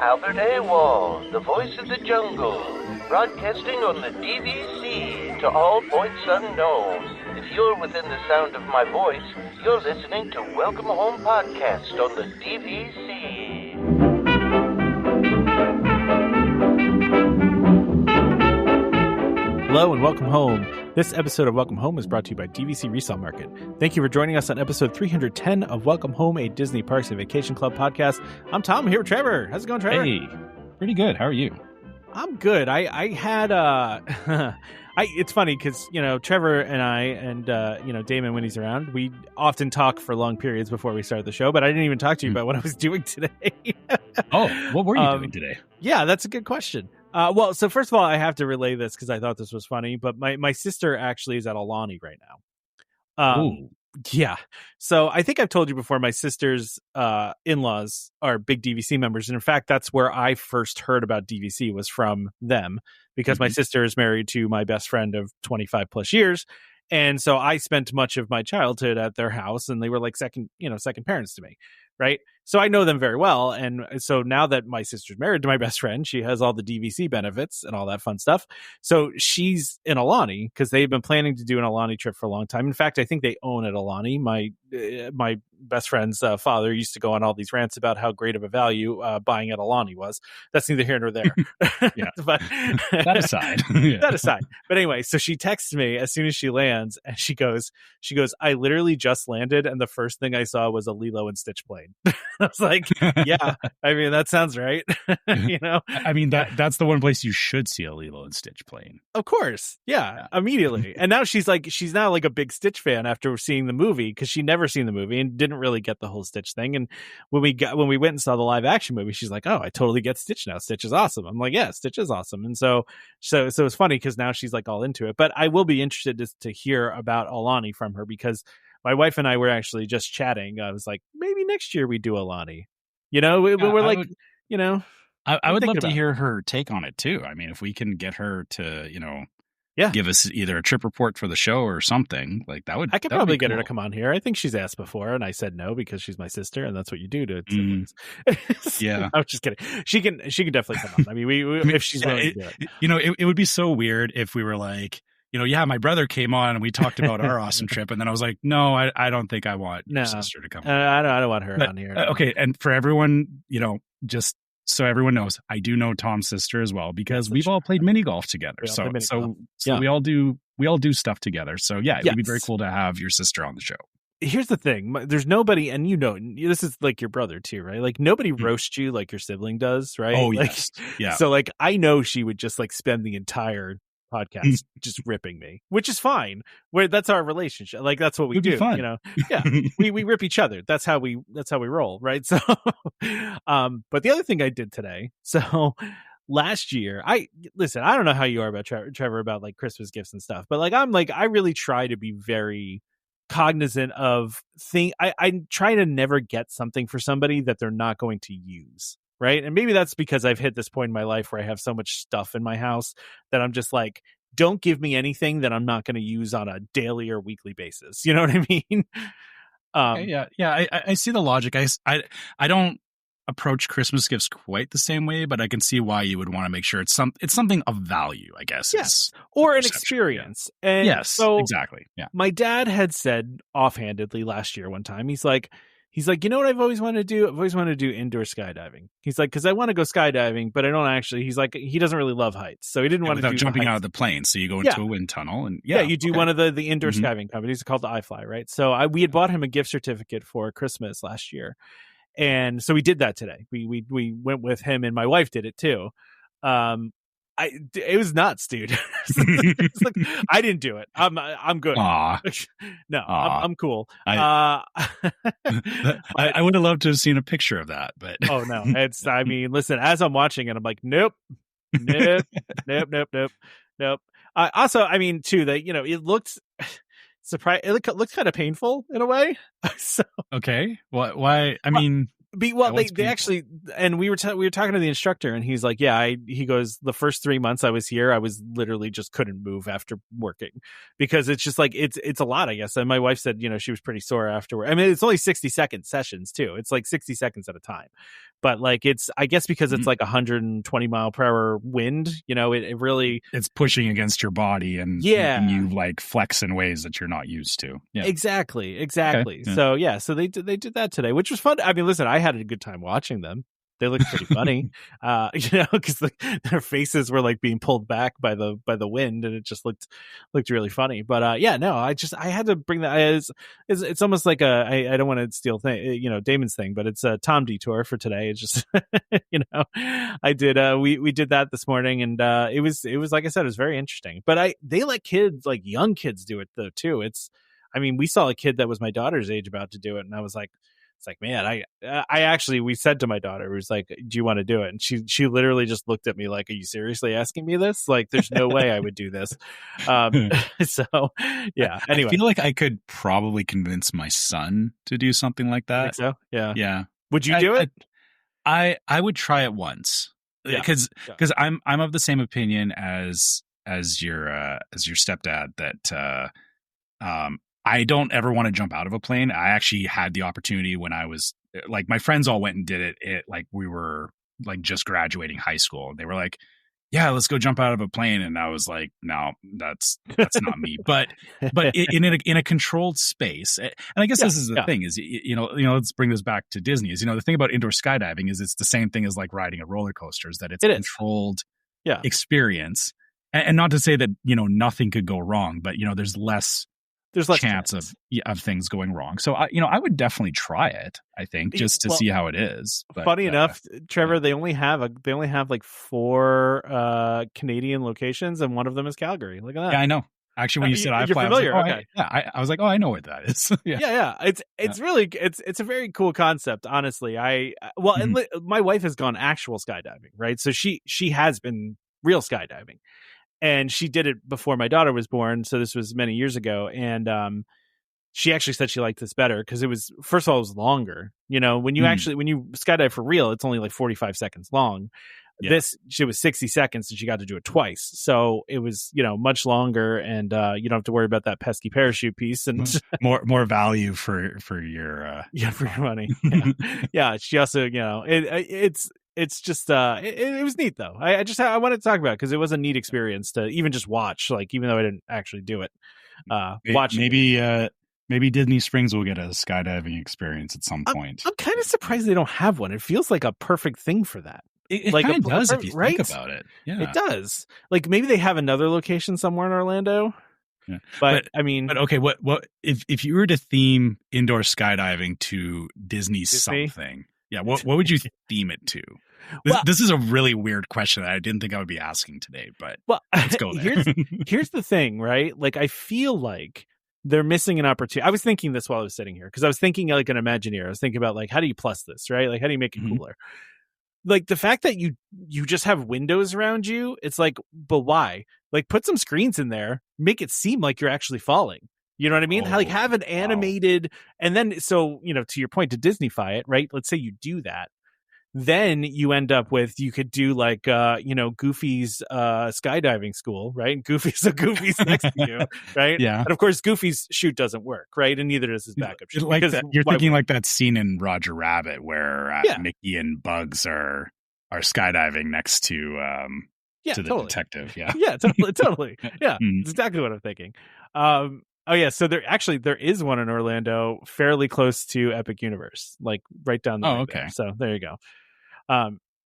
Albert Awol, the voice of the jungle, broadcasting on the DVC to all points unknown. If you're within the sound of my voice, you're listening to Welcome Home Podcast on the DVC. Hello and welcome home. This episode of Welcome Home is brought to you by DVC Resale Market. Thank you for joining us on episode 310 of Welcome Home, a Disney Parks and Vacation Club podcast. I'm Tom. I'm here with Trevor. How's it going, Trevor? Hey, pretty good. How are you? I'm good. I had it's funny because, Trevor and I and, Damon, when he's around, we often talk for long periods before we start the show, but I didn't even talk to you about what I was doing today. Oh, what were you doing today? Yeah, that's a good question. So first of all, I have to relay this because I thought this was funny, but my sister actually is at Alani right now. Yeah. So I think I've told you before, my sister's in-laws are big DVC members. And in fact, that's where I first heard about DVC was from them, because my sister is married to my best friend of 25 plus years. And so I spent much of my childhood at their house, and they were like second parents to me. Right. So I know them very well. And so now that my sister's married to my best friend, she has all the DVC benefits and all that fun stuff. So she's in Alani because they've been planning to do an Alani trip for a long time. In fact, I think they own it Alani. My best friend's father used to go on all these rants about how great of a value buying at Alani was. That's neither here nor there. Yeah. But that aside. That aside. But anyway, so she texts me as soon as she lands, and she goes, I literally just landed, and the first thing I saw was a Lilo and Stitch plane. I was like, yeah, I mean, that sounds right. I mean, that's the one place you should see a Lilo and Stitch plane. Of course. Yeah, immediately. And now she's now like a big Stitch fan after seeing the movie, because she never seen the movie and didn't really get the whole Stitch thing. And when we went and saw the live action movie, she's like, oh, I totally get Stitch now. Stitch is awesome. I'm like, yeah, Stitch is awesome. And so it's funny because now she's like all into it. But I will be interested to hear about Alani from her, because my wife and I were actually just chatting. I was like, maybe next year we do Alani. I would love to hear her take on it too. I mean, if we can get her to, give us either a trip report for the show or something, like that would. I could probably get her to come on here. I think she's asked before, and I said no because she's my sister, and that's what you do to siblings. Yeah, I was just kidding. She can definitely come on. I mean, if she's willing to do it. It would be so weird if we were like, my brother came on and we talked about our awesome trip, and then I was like, no, I don't think I want your sister to come on. I don't want her on here. Okay, and for everyone, just so everyone knows, I do know Tom's sister as well, because we've all played mini golf together. So we all do stuff together. So yeah, it would be very cool to have your sister on the show. Here's the thing. There's nobody, and this is like your brother too, right? Like nobody roasts you like your sibling does, right? Oh, like, yes. Yeah. So like, I know she would just like spend the entire podcast just ripping me, which is fine. That's our relationship. Like that's what we do. Yeah, we rip each other. That's how we roll, right? So, but the other thing I did today. So last year, I don't know how you are about Trevor about like Christmas gifts and stuff, but I really try to be very cognizant of I try to never get something for somebody that they're not going to use. Right. And maybe that's because I've hit this point in my life where I have so much stuff in my house that I'm just like, don't give me anything that I'm not going to use on a daily or weekly basis. You know what I mean? Yeah. I see the logic. I don't approach Christmas gifts quite the same way, but I can see why you would want to make sure it's something of value, I guess. Yes. Or an experience. Yeah. And yes, so exactly. Yeah. My dad had said offhandedly last year one time, he's like, you know what I've always wanted to do? I've always wanted to do indoor skydiving. He's like, because I want to go skydiving, but I don't actually. He's like, he doesn't really love heights, so he didn't want to do jumping out of the plane. So you go into a wind tunnel, and you do one of the indoor skydiving companies called the iFly, right? So we had bought him a gift certificate for Christmas last year, and so we did that today. We went with him, and my wife did it too. It was nuts, dude. It's like, I didn't do it. I'm good. No, I'm cool. I would have loved to have seen a picture of that, but oh no, I mean, listen, as I'm watching it, I'm like, nope. Also, I mean, too, that it looked surprised. It looked kind of painful in a way. So okay, why? I mean, They actually, and we were talking to the instructor, and he's like, yeah, he goes, the first 3 months I was here, I was literally just couldn't move after working, because it's just like, it's a lot, I guess. And my wife said, she was pretty sore afterward. I mean, it's only 60-second sessions too. It's like 60 seconds at a time. But like, I guess because it's like 120 mile per hour wind, it really, it's pushing against your body and making you like flex in ways that you're not used to. Yeah, exactly. Okay. Yeah. So they did that today, which was fun. I mean, listen, I had a good time watching them. They looked pretty funny, because their faces were like being pulled back by the wind, and it just looked really funny. But I had to bring that. It's almost like I don't want to steal Damon's thing, but it's a Tom detour for today. It's just I did we did that this morning, and it was like I said, it was very interesting. But they let kids, like young kids, do it though too. We saw a kid that was my daughter's age about to do it, and I was like, it's like, man, I actually, we said to my daughter, we was like, do you want to do it? And she literally just looked at me like, are you seriously asking me this? Like, there's no way I would do this. So yeah. Anyway, I feel like I could probably convince my son to do something like that. Think so? Yeah. Yeah. Would you do it? I would try it once, because I'm of the same opinion as your stepdad, that I don't ever want to jump out of a plane. I actually had the opportunity when I was like, my friends all went and did it. Like we were like just graduating high school. They were like, yeah, let's go jump out of a plane. And I was like, no, that's not me. But in a controlled space. And I guess this is the thing is, let's bring this back to Disney is, the thing about indoor skydiving is it's the same thing as like riding a roller coaster, is that it's a controlled experience. And not to say that, nothing could go wrong, but there's less chance of things going wrong. So I would definitely try it, I think, just to see how it is. But, funny enough, Trevor, they only have like 4 Canadian locations, and one of them is Calgary. Look at that. Yeah, I know. Actually, when you said you're familiar, I was like, I know what that is. It's really it's a very cool concept, honestly. And my wife has gone actual skydiving, right? So she has been real skydiving. And she did it before my daughter was born, so this was many years ago. And she actually said she liked this better because it was, first of all, it was longer. When you skydive for real, it's only like 45 seconds long. Yeah. This shit was 60 seconds, and she got to do it twice. So it was, much longer, and you don't have to worry about that pesky parachute piece, and more value for your for your money. Yeah. She also, it's just it was neat though. I wanted to talk about it because it was a neat experience to even just watch, like, even though I didn't actually do it. Watch maybe Disney Springs will get a skydiving experience at some point. I'm kind of surprised they don't have one. It feels like a perfect thing for that. It like kind of does if you think about it. Yeah, it does. Like, maybe they have another location somewhere in Orlando. Yeah. But okay, what if you were to theme indoor skydiving to Disney something? Yeah, what would you theme it to? This is a really weird question that I didn't think I would be asking today, but let's go there. Here's the thing, right? Like, I feel like they're missing an opportunity. I was thinking this while I was sitting here, because I was thinking like an Imagineer. I was thinking about, like, how do you plus this, right? Like, how do you make it cooler? Like, the fact that you just have windows around you, it's like, but why? Like, put some screens in there, make it seem like you're actually falling. You know what I mean? Like, have an animated, and then, so, to your point, to Disneyfy it, right? Let's say you do that. Then you end up with, you could do like, Goofy's skydiving school, right? Goofy's next to you, right? Yeah. And of course, Goofy's chute doesn't work, right? And neither does his backup chute. Like that, you're thinking like that scene in Roger Rabbit where Mickey and Bugs are skydiving next to the detective. Yeah, totally. Yeah, that's exactly what I'm thinking. Oh yeah, so there is one in Orlando, fairly close to Epic Universe, like right down the road. There. So there you go.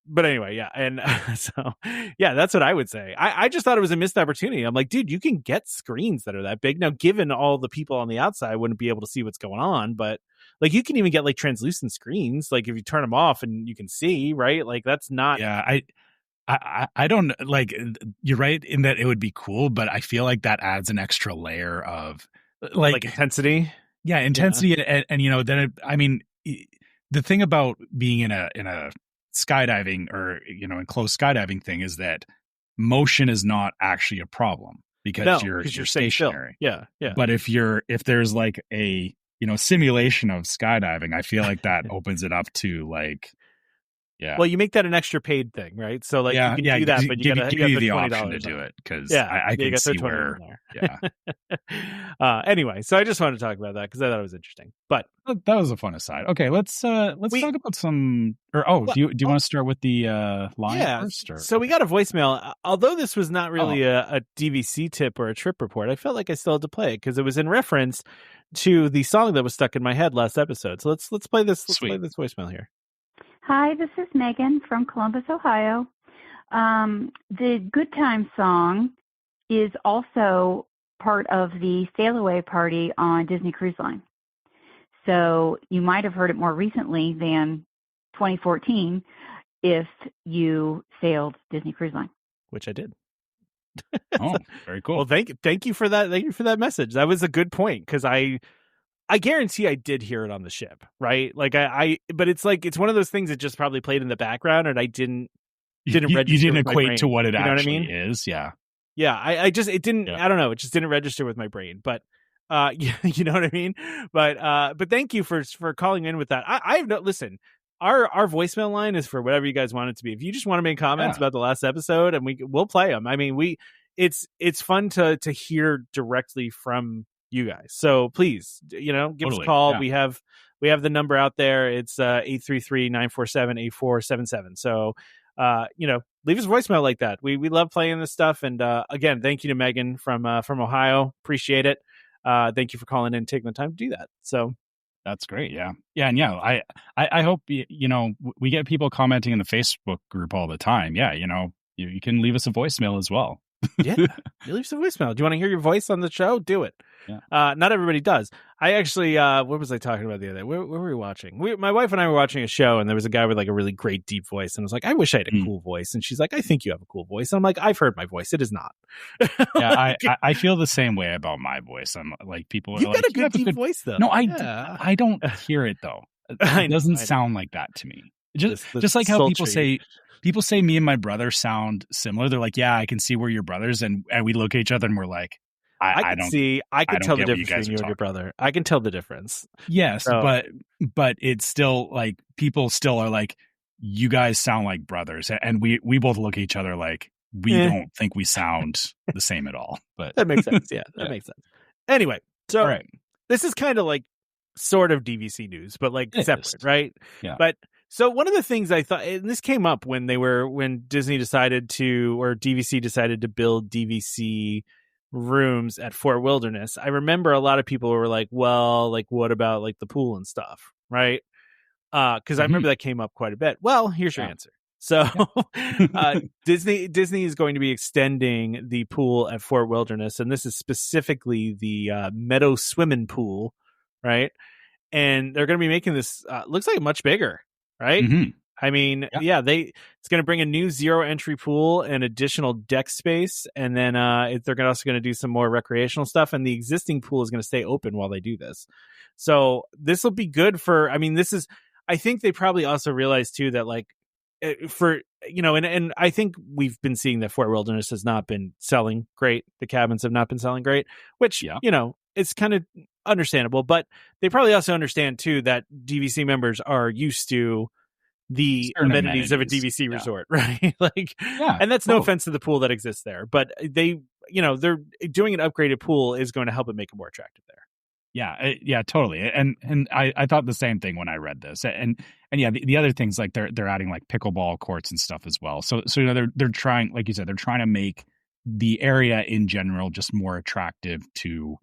But anyway, yeah, and so yeah, that's what I would say. I just thought it was a missed opportunity. I'm like, dude, you can get screens that are that big now. Given all the people on the outside wouldn't be able to see what's going on, but like, you can even get like translucent screens, like if you turn them off and you can see, right? Like, that's not. Yeah, I don't, like, you're right in that it would be cool, but I feel like that adds an extra layer of like intensity. Yeah, intensity. And the thing about being in a skydiving or, in close skydiving thing is that motion is not actually a problem because you're stationary. Yeah. But if there's like a simulation of skydiving, I feel like that opens it up to like, yeah. Well, you make that an extra paid thing, right? So like you can do that, but you give you the option to do it because I can see where. Yeah. Anyway, so I just wanted to talk about that because I thought it was interesting. But that was a fun aside. Okay, let's talk about some. Or do you want to start with the line first? Or? So we got a voicemail. Although this was not really a DVC tip or a trip report, I felt like I still had to play it because it was in reference to the song that was stuck in my head last episode. So let's play this. Let's play this voicemail here. Hi, this is Megan from Columbus, Ohio. The Good Time song is also part of the Sail Away party on Disney Cruise Line. So you might have heard it more recently than 2014 if you sailed Disney Cruise Line. Which I did. Oh, very cool. Well, thank you for that. Thank you for that message. That was a good point because I guarantee I did hear it on the ship, right? Like but it's like it's one of those things that just probably played in the background, and I didn't register. You didn't equate to what it actually what I mean? Is, yeah. Yeah, I just it didn't. Yeah. I don't know. It just didn't register with my brain, but you know what I mean. But thank you for calling in with that. I've no listen. Our voicemail line is for whatever you guys want it to be. If you just want to make comments about the last episode, and we'll play them. I mean, it's fun to hear directly from you guys. So please, give us a call. Yeah. We have the number out there. It's 833-947-8477. So, leave us a voicemail like that. We love playing this stuff. And again, thank you to Megan from Ohio. Appreciate it. Thank you for calling in and taking the time to do that. So that's great. Yeah. Yeah. And I hope, we get people commenting in the Facebook group all the time. Yeah. You can leave us a voicemail as well. Yeah, you leave us a voicemail. Do you want to hear your voice on the show? Do it. Yeah. Not everybody does. I actually, what was I talking about the other day? Where were we watching? My wife and I were watching a show, and there was a guy with like a really great deep voice, and I was like, I wish I had a cool voice. And she's like, I think you have a cool voice. And I'm like, I've heard my voice. It is not. Yeah, I feel the same way about my voice. I'm like, people are You've like, got a good deep voice though. No, I don't hear it though. It doesn't sound like that to me. Just like how people say me and my brother sound similar. They're like, yeah, I can see we're your brothers. And we look at each other and we're like, I can tell the difference between you and your brother. I can tell the difference. Yes, but it's still like people still are like, you guys sound like brothers. And we both look at each other like we don't think we sound the same at all. But that makes sense. Yeah, that makes sense. Anyway, so this is kind of like sort of DVC news, but like separate, right? Yeah. But so one of the things I thought, and this came up when Disney decided to, or DVC decided to build DVC rooms at Fort Wilderness. I remember a lot of people were like, well, like what about like the pool and stuff, right? Because I remember that came up quite a bit. Well, here's your answer. So Disney is going to be extending the pool at Fort Wilderness, and this is specifically the Meadow Swimming Pool, right? And they're going to be making this looks like much bigger, right? Mm-hmm. I mean, it's going to bring a new zero entry pool and additional deck space, and then they're also going to do some more recreational stuff. And the existing pool is going to stay open while they do this. So this will be good for. I mean, I think they probably also realize too that like and I think we've been seeing that Fort Wilderness has not been selling great. The cabins have not been selling great, which it's kind of understandable. But they probably also understand too that DVC members are used to the amenities of a DVC resort, right? Like, and that's no offense to the pool that exists there, but they're doing an upgraded pool is going to help it make it more attractive there. Yeah, totally. And I thought the same thing when I read this. And yeah, the other things like they're adding like pickleball courts and stuff as well. So they're trying, like you said, they're trying to make the area in general just more attractive to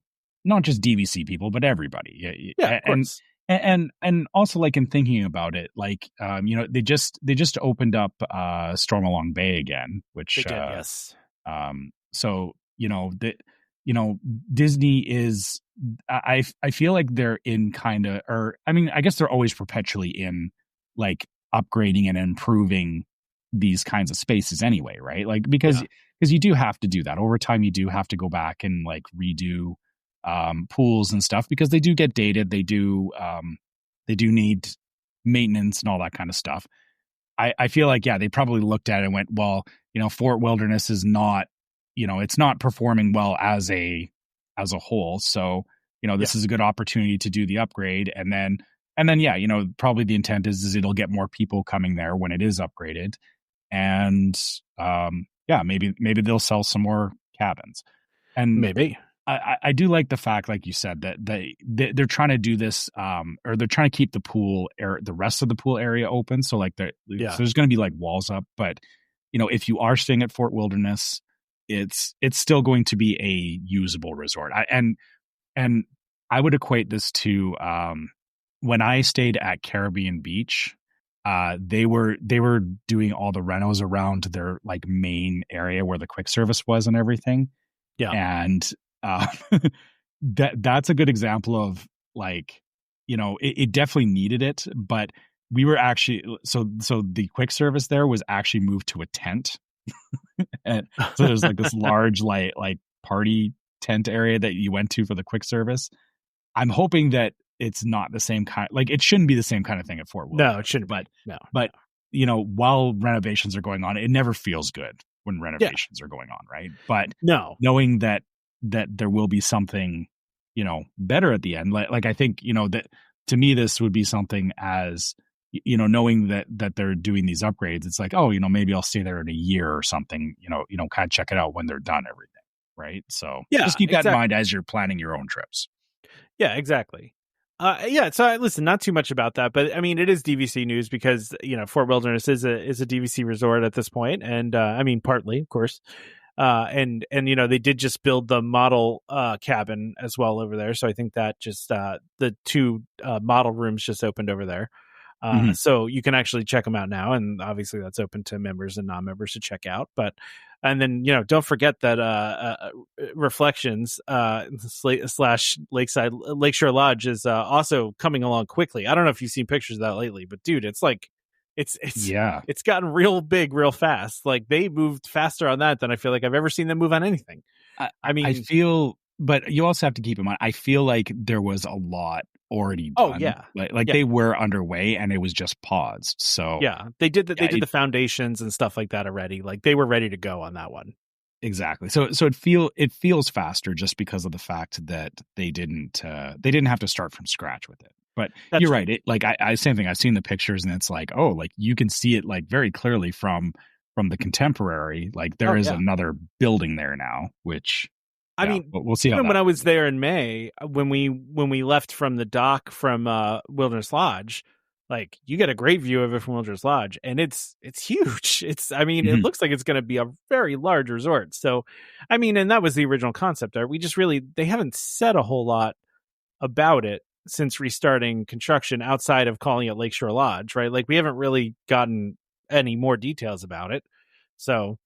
not just DVC people, but everybody. Yeah, of course. And also like in thinking about it, like they just opened up Stormalong Bay again, which they did, yes. So Disney is I feel like they're in kind of, or I mean, I guess they're always perpetually in like upgrading and improving these kinds of spaces anyway, right? Like because you do have to do that over time. You do have to go back and like redo pools and stuff because they do get dated. They do need maintenance and all that kind of stuff. I feel like, they probably looked at it and went, well, Fort Wilderness is not, it's not performing well as a whole. So this is a good opportunity to do the upgrade. And then, yeah, probably the intent is it'll get more people coming there when it is upgraded. And, maybe they'll sell some more cabins. And maybe I do like the fact, like you said, that they're trying to do this, or they're trying to keep the pool the rest of the pool area open. So so there's going to be like walls up, but if you are staying at Fort Wilderness, it's still going to be a usable resort. And I would equate this to when I stayed at Caribbean Beach. They were doing all the renos around their like main area where the quick service was and everything. Yeah, and that's a good example of like, it definitely needed it, but we were actually so the quick service there was actually moved to a tent. And so there's like this large like party tent area that you went to for the quick service. I'm hoping that it's not the same kind, like it shouldn't be the same kind of thing at Fort Wilderness. No, it shouldn't. But while renovations are going on, it never feels good when renovations are going on, right? But knowing that there will be something, better at the end, like I think, that to me this would be something as, knowing that they're doing these upgrades, it's like, oh, maybe I'll stay there in a year or something, kind of check it out when they're done everything, right? So just keep that in mind as you're planning your own trips. Yeah, exactly. So listen, not too much about that, but I mean, it is DVC news because, Fort Wilderness is a DVC resort at this point. And, partly, of course. And they did just build the model, cabin as well over there. So I think that just, the 2, model rooms just opened over there. So you can actually check them out now. And obviously that's open to members and non-members to check out, and then, don't forget that Reflections Lakeshore Lodge is also coming along quickly. I don't know if you've seen pictures of that lately, but dude, it's like it's gotten real big real fast. Like they moved faster on that than I feel like I've ever seen them move on anything. I feel, but you also have to keep in mind, I feel like there was a lot already done. Oh yeah, they were underway and it was just paused. So yeah, they did the foundations and stuff like that already. Like they were ready to go on that one. Exactly. So it feels faster just because of the fact that they didn't have to start from scratch with it. But you're right. It like I same thing. I've seen the pictures and it's like, oh, like you can see it like very clearly from the Contemporary. Like there is another building there now, which. I mean, we'll see. Even when I was there in May, when we left from the dock from Wilderness Lodge, like you get a great view of it from Wilderness Lodge, and it's huge. It looks like it's going to be a very large resort. So, and that was the original concept. They haven't said a whole lot about it since restarting construction outside of calling it Lakeshore Lodge, right? Like we haven't really gotten any more details about it. So.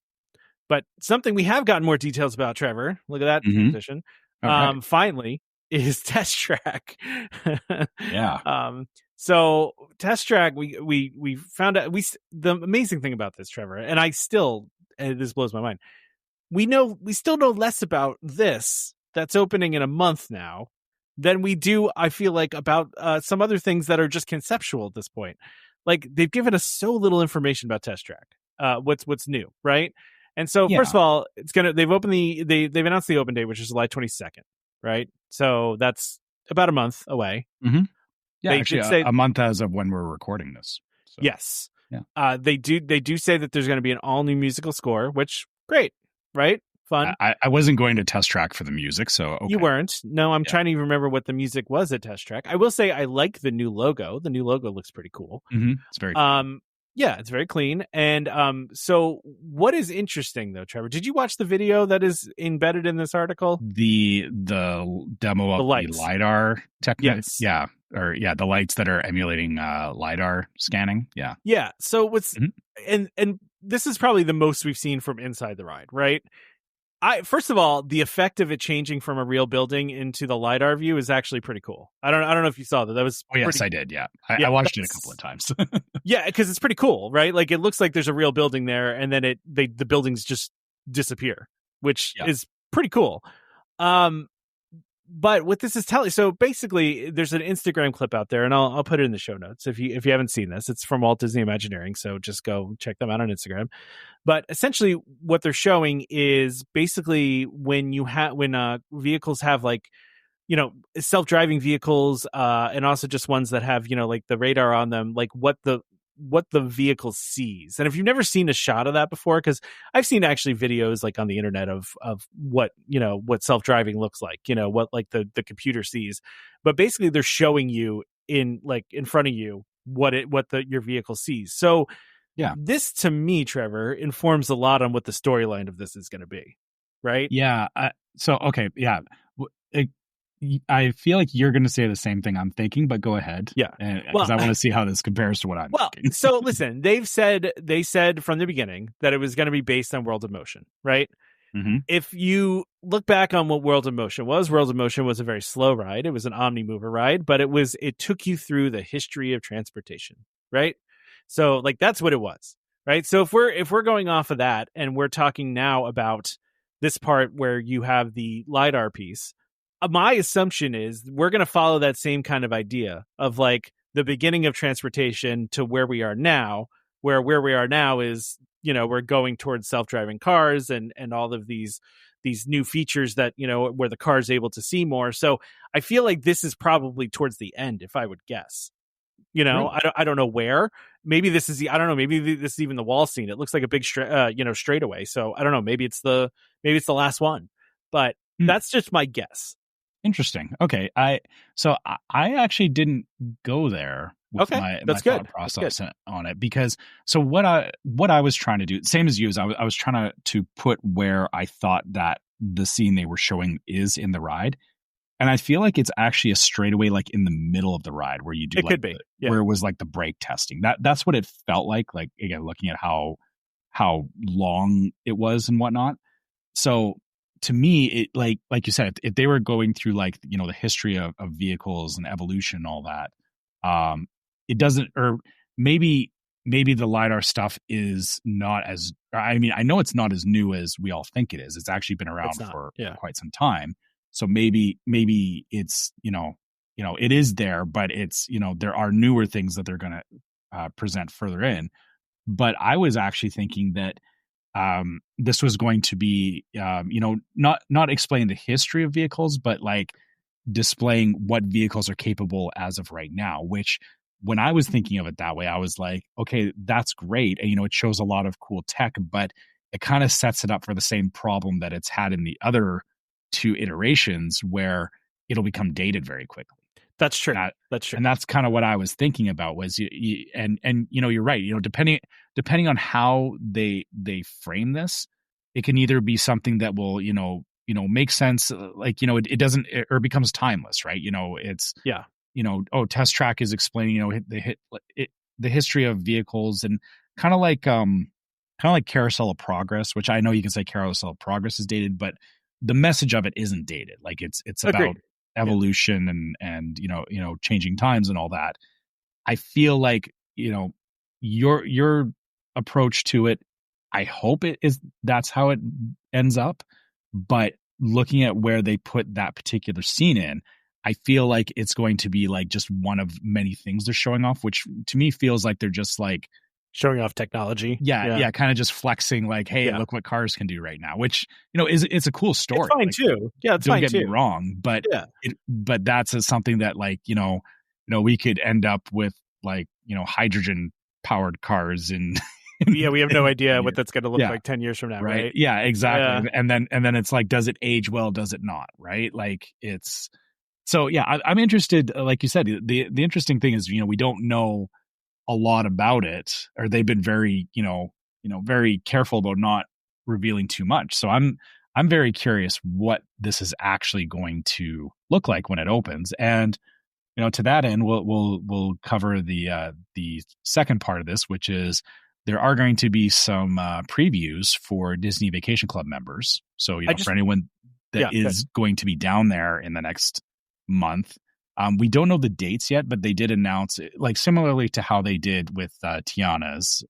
But something we have gotten more details about, Trevor, look at that transition, right. Finally, is Test Track. Yeah. So Test Track, we found out, the amazing thing about this, Trevor, and this blows my mind. We still know less about this that's opening in a month now than we do, I feel like, about some other things that are just conceptual at this point. Like they've given us so little information about Test Track. What's new, right? And so, first of all, they've announced the open date, which is July 22nd, right? So that's about a month away. Mm-hmm. Yeah, actually, a month as of when we're recording this. So, yes. Yeah. They do say that there's going to be an all new musical score, which great, right? Fun. I wasn't going to Test Track for the music, so okay. You weren't. No, I'm trying to remember what the music was at Test Track. I will say I like the new logo. The new logo looks pretty cool. Mm-hmm. It's very cool. Yeah, it's very clean. And so what is interesting though, Trevor, did you watch the video that is embedded in this article? The demo of the LiDAR technique. Yes. Yeah. Or the lights that are emulating LiDAR scanning. Yeah. Yeah. So what's and this is probably the most we've seen from inside the ride, right? First of all, the effect of it changing from a real building into the LiDAR view is actually pretty cool. I don't know if you saw that. That was yes, I did. Yeah, I watched it a couple of times. Yeah, because it's pretty cool, right? Like it looks like there's a real building there, and then the buildings just disappear, which is pretty cool. But what this is telling, so basically, there's an Instagram clip out there, and I'll put it in the show notes if you haven't seen this. It's from Walt Disney Imagineering, so just go check them out on Instagram. But essentially, what they're showing is basically when vehicles have like, self-driving vehicles, and also just ones that have, like the radar on them, like what the vehicle sees. And if you've never seen a shot of that before, because I've seen actually videos like on the internet of what, what self-driving looks like, what like the computer sees, but basically they're showing you in front of you what your vehicle sees. So yeah, this to me, Trevor, informs a lot on what the storyline of this is going to be, right? Yeah. Okay. Yeah. I feel like you're going to say the same thing I'm thinking, but go ahead. Yeah. Because I want to see how this compares to what I'm thinking. So listen, they said from the beginning that it was going to be based on World of Motion, right? Mm-hmm. If you look back on what World of Motion was a very slow ride. It was an omni-mover ride, but it took you through the history of transportation, right? So like that's what it was, right? So if we're going off of that and we're talking now about this part where you have the LiDAR piece, my assumption is we're going to follow that same kind of idea of like the beginning of transportation to where we are now, where we are now is, we're going towards self-driving cars and all of these new features that, where the car is able to see more. So I feel like this is probably towards the end, if I would guess. Right. I don't know where. Maybe this is I don't know. Maybe this is even the wall scene. It looks like a big straightaway. So I don't know. Maybe it's the last one, but that's just my guess. Interesting. Okay. I actually didn't go there with my thought process on it, because what I was trying to do, same as you, is I was trying to put where I thought that the scene they were showing is in the ride. And I feel like it's actually a straightaway, like in the middle of the ride where you do, it could be, where it was like the brake testing. That's what it felt like. Like, again, looking at how long it was and whatnot. So to me, it like you said, if they were going through like, the history of vehicles and evolution and all that, it doesn't, or maybe the LiDAR stuff is not as, I mean, I know it's not as new as we all think it is. It's actually been around for quite some time. So maybe it's, it is there, but it's, there are newer things that they're going to present further in. But I was actually thinking that this was going to be, not explain the history of vehicles, but like displaying what vehicles are capable as of right now, which when I was thinking of it that way, I was like, okay, that's great. And, it shows a lot of cool tech, but it kind of sets it up for the same problem that it's had in the other two iterations, where it'll become dated very quickly. That's true. That's true. And that's kind of what I was thinking about was, you're right. Depending on how they frame this, it can either be something that will, make sense. Like, it doesn't, or it becomes timeless, right? It's, Test Track is explaining, the history of vehicles, and kind of like Carousel of Progress, which I know you can say Carousel of Progress is dated, but the message of it isn't dated. Like it's about evolution and changing times and all that. I feel like, your approach to it, I hope it is, that's how it ends up. But looking at where they put that particular scene in, I feel like it's going to be like just one of many things they're showing off, which to me feels like they're just like showing off technology. Yeah. Kind of just flexing like, hey, look what cars can do right now, which, it's a cool story. It's fine too. Yeah, it's fine too. Don't get me wrong, but but that's something that like, we could end up with like, hydrogen powered cars and we have no idea what that's going to look like 10 years from now. Right. Yeah, exactly. Yeah. And then it's like, does it age well? Does it not? Right. Like it's, so yeah, I'm interested. Like you said, the interesting thing is, we don't know a lot about it, or they've been very, very careful about not revealing too much. So I'm very curious what this is actually going to look like when it opens. And, to that end, we'll cover the second part of this, which is there are going to be some previews for Disney Vacation Club members. So, for anyone that is going to be down there in the next month, we don't know the dates yet, but they did announce it, like similarly to how they did with Tiana's.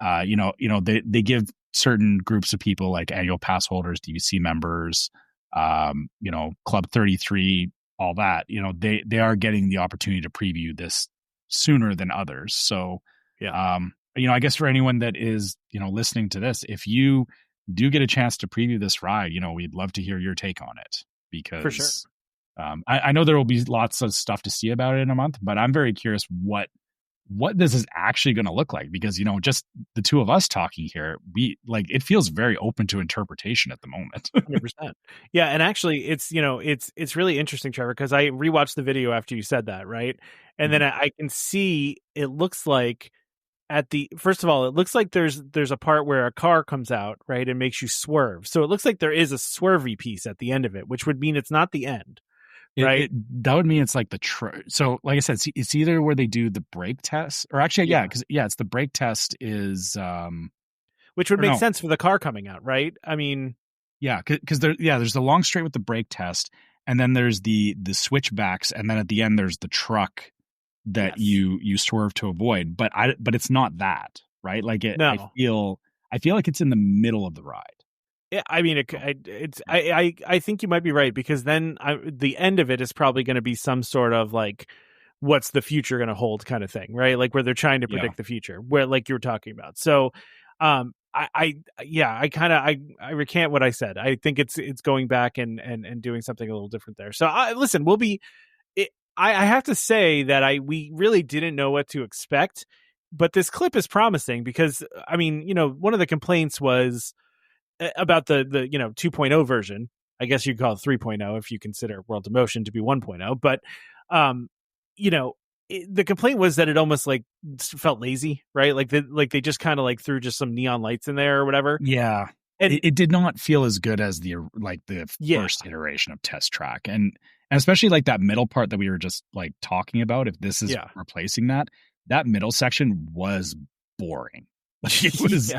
They give certain groups of people like annual pass holders, DVC members, Club 33, all that. They are getting the opportunity to preview this sooner than others. So, I guess for anyone that is listening to this, if you do get a chance to preview this ride, we'd love to hear your take on it, because for sure. I know there will be lots of stuff to see about it in a month, but I'm very curious what this is actually going to look like, because, just the two of us talking here, it feels very open to interpretation at the moment. 100%. Yeah. And actually it's really interesting, Trevor, because I rewatched the video after you said that. Right. And then I can see, it looks like first of all, it looks like there's a part where a car comes out, right, and makes you swerve. So it looks like there is a swervy piece at the end of it, which would mean it's not the end. Right. That would mean it's like so like I said, it's either where they do the brake test, or actually, it's the brake test is, which would make sense for the car coming out, right? I mean, because there's the long straight with the brake test, and then there's the switchbacks, and then at the end there's the truck that you swerve to avoid. But it's not that, right? Like no. I feel like it's in the middle of the ride. Yeah, I mean, I think you might be right, because then the end of it is probably going to be some sort of like, what's the future going to hold kind of thing, right? Like where they're trying to predict the future, where like you were talking about. So, I recant what I said. I think it's going back and doing something a little different there. So listen, I have to say that we really didn't know what to expect, but this clip is promising, because I mean, one of the complaints was about the 2.0 version. I guess you'd call it 3.0 if you consider World of Motion to be 1.0. But the complaint was that it almost like felt lazy, right? Like they just kind of like threw just some neon lights in there or whatever. Yeah, and it did not feel as good as the first iteration of Test Track, and especially like that middle part that we were just like talking about. If this is replacing that middle section was boring. Like it was,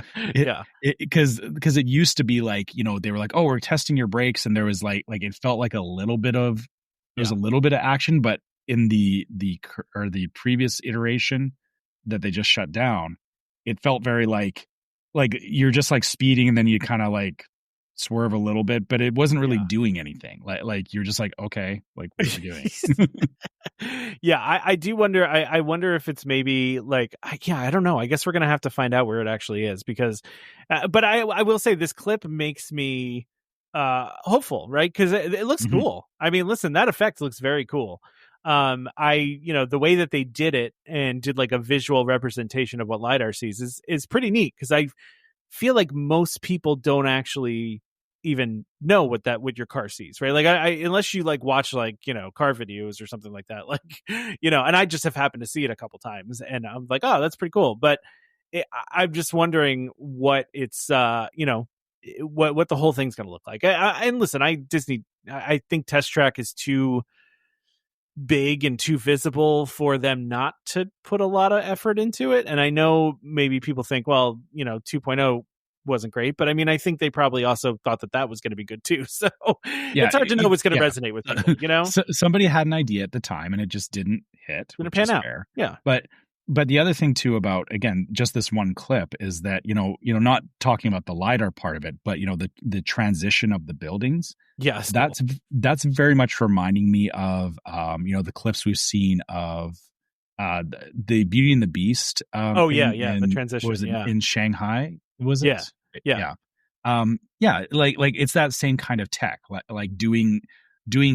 because it used to be like, they were like, oh, we're testing your brakes, and there was like it felt like a little bit of a little bit of action, but in the previous iteration that they just shut down, it felt very like you're just like speeding, and then you kind of like swerve a little bit, but it wasn't really doing anything. Like you're just like, okay, like what are you doing? I do wonder. I wonder if it's maybe like, I don't know. I guess we're gonna have to find out where it actually is, because, but I will say this clip makes me hopeful, right? Because it looks cool. I mean, listen, that effect looks very cool. The way that they did it and did like a visual representation of what LiDAR sees is pretty neat, because I feel like most people don't actually even know what your car sees, right? Like unless you like watch like car videos or something like that, like and I just have happened to see it a couple times, and I'm like, oh, that's pretty cool. But I'm just wondering what it's what the whole thing's gonna look like. And listen, I think Test Track is too big and too visible for them not to put a lot of effort into it. And I know maybe people think, well, 2.0 wasn't great, but I mean, I think they probably also thought that was going to be good too. So it's hard to know what's going to resonate with people, So, somebody had an idea at the time and it just didn't hit. Didn't pan out. Fair. Yeah. But the other thing too about, again, just this one clip is that, not talking about the LiDAR part of it, but the transition of the buildings. Yes. That's very much reminding me of, the clips we've seen of the Beauty and the Beast. The transition. Was it in Shanghai? Was it? Yeah. Like it's that same kind of tech, like doing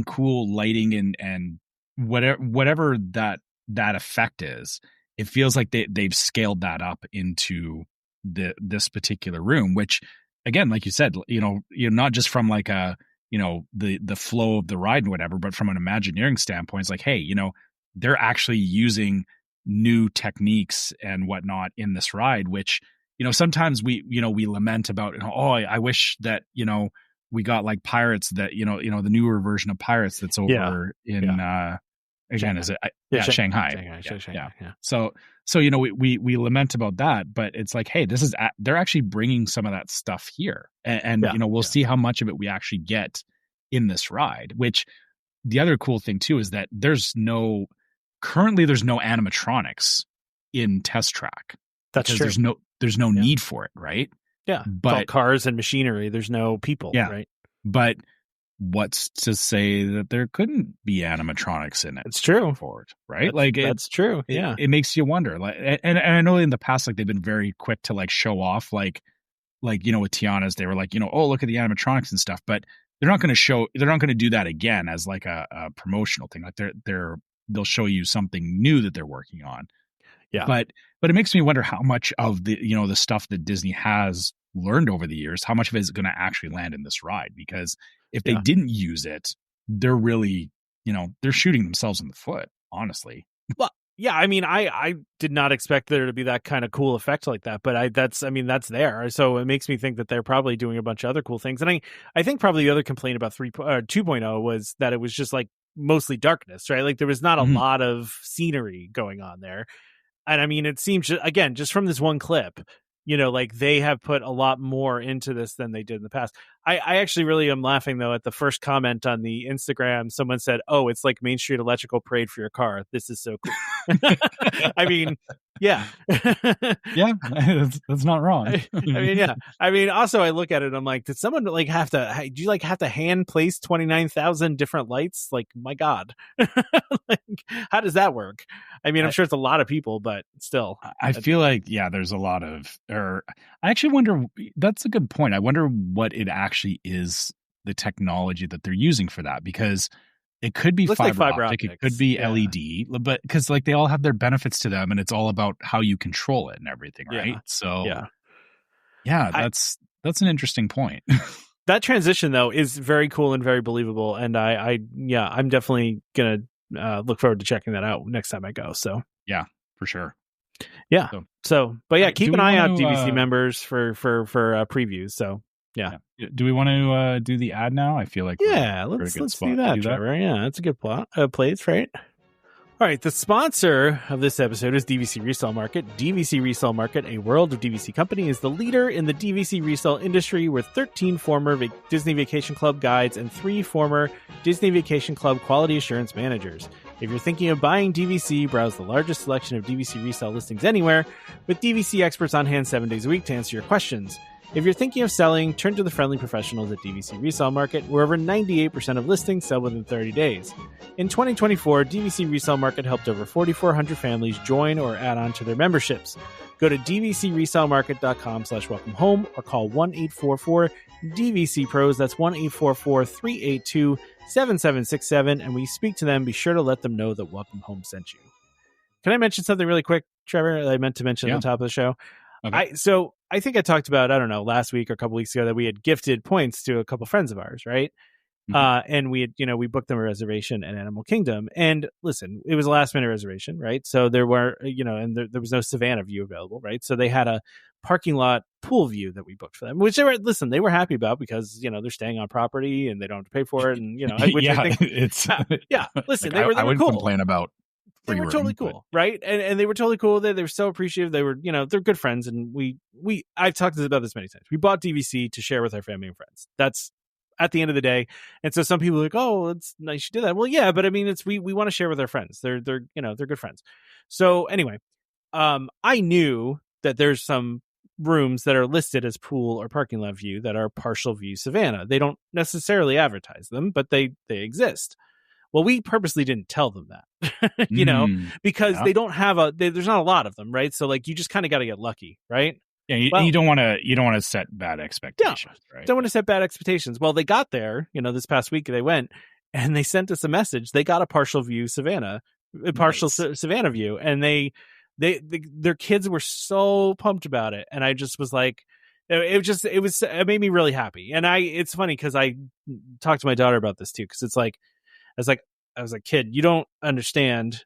cool lighting and whatever that effect is. It feels like they've scaled that up into this particular room, which, again, like you said, not just from like the flow of the ride and whatever, but from an Imagineering standpoint, it's like, hey, they're actually using new techniques and whatnot in this ride, which, sometimes we lament about, I wish that, we got like Pirates, that, the newer version of Pirates that's over in, again, is it? Shanghai. Yeah. So we lament about that, but it's like, hey, they're actually bringing some of that stuff here, and we'll see how much of it we actually get in this ride. Which, the other cool thing too is that there's no animatronics in Test Track. That's true. There's no need for it, right? Yeah, but it's all cars and machinery. There's no people, right? But what's to say that there couldn't be animatronics in it? It's true. Forward, right? That's true. Yeah, it makes you wonder. Like, and I know in the past, like, they've been very quick to like show off, like with Tiana's, they were like, oh, look at the animatronics and stuff. But they're not going to do that again as like a promotional thing. Like they'll show you something new that they're working on. Yeah. But it makes me wonder how much of the, the stuff that Disney has learned over the years, how much of it is going to actually land in this ride? Because if they didn't use it, they're really, they're shooting themselves in the foot, honestly. Well, yeah, I mean, I did not expect there to be that kind of cool effect like that, but that's there. So it makes me think that they're probably doing a bunch of other cool things. And I think probably the other complaint about 2.0 was that it was just like mostly darkness, right? Like there was not a lot of scenery going on there. And I mean, it seems, again, just from this one clip, like they have put a lot more into this than they did in the past. I actually really am laughing, though, at the first comment on the Instagram. Someone said, "Oh, it's like Main Street Electrical Parade for your car. This is so cool." I mean, yeah. Yeah, that's not wrong. I mean, yeah. I mean, also, I look at it, I'm like, did someone like have to hand place 29,000 different lights? Like, my God. Like, how does that work? I mean, I'm sure it's a lot of people, but still. I feel like, there's a lot of, I actually wonder, that's a good point. I wonder what it actually is, the technology that they're using for that, because it could be fiber optic, it could be LED, but because like they all have their benefits to them, and it's all about how you control it and everything, right? So that's an interesting point. That transition, though, is very cool and very believable, and I'm definitely gonna look forward to checking that out next time I go. So yeah, for sure. Yeah. So but yeah, keep an eye out, DVC members, for previews. So yeah. Do we want to do the ad now? I feel like let's do that, Trevor. Yeah, that's a good place, right? All right, the sponsor of this episode is DVC Resale Market. DVC Resale Market, a World of DVC company, is the leader in the DVC resale industry with 13 former Disney Vacation Club guides and 3 former Disney Vacation Club quality assurance managers. If you're thinking of buying DVC, browse the largest selection of DVC resale listings anywhere, with DVC experts on hand 7 days a week to answer your questions. If you're thinking of selling, turn to the friendly professionals at DVC Resale Market, where over 98% of listings sell within 30 days. In 2024, DVC Resale Market helped over 4,400 families join or add on to their memberships. Go to dvcresalemarket.com/welcome-home or call 1-844-DVC-PROS. That's 1-844-382-7767. And when you speak to them, be sure to let them know that Welcome Home sent you. Can I mention something really quick, Trevor, that I meant to mention at the top of the show? Okay. I think I talked about, I don't know, last week or a couple weeks ago that we had gifted points to a couple friends of ours, right? And we had, we booked them a reservation at Animal Kingdom. And listen, it was a last minute reservation, right? So there were, and there was no Savannah view available, right? So they had a parking lot pool view that we booked for them, which they were happy about because, they're staying on property and they don't have to pay for it. And, which I think, listen, like, they were cool. Complain about. They were totally cool, right? And they were totally cool with it. They were so appreciative. They were, they're good friends. And I've talked about this many times. We bought DVC to share with our family and friends. That's at the end of the day. And so some people are like, oh, it's nice you did that. Well, yeah, but I mean, we want to share with our friends. They're good friends. So anyway, I knew that there's some rooms that are listed as pool or parking lot view that are partial view Savannah. They don't necessarily advertise them, but they exist. Well, we purposely didn't tell them that, because they don't have there's not a lot of them, right? So like, you just kind of got to get lucky, right? Yeah, you don't want to set bad expectations, right? Don't want to set bad expectations. Well, they got there, this past week they went and they sent us a message. They got a partial view Savannah, Savannah view, and their kids were so pumped about it, and I just was like, it made me really happy. And it's funny because I talked to my daughter about this too, because it's like, I was like, kid, you don't understand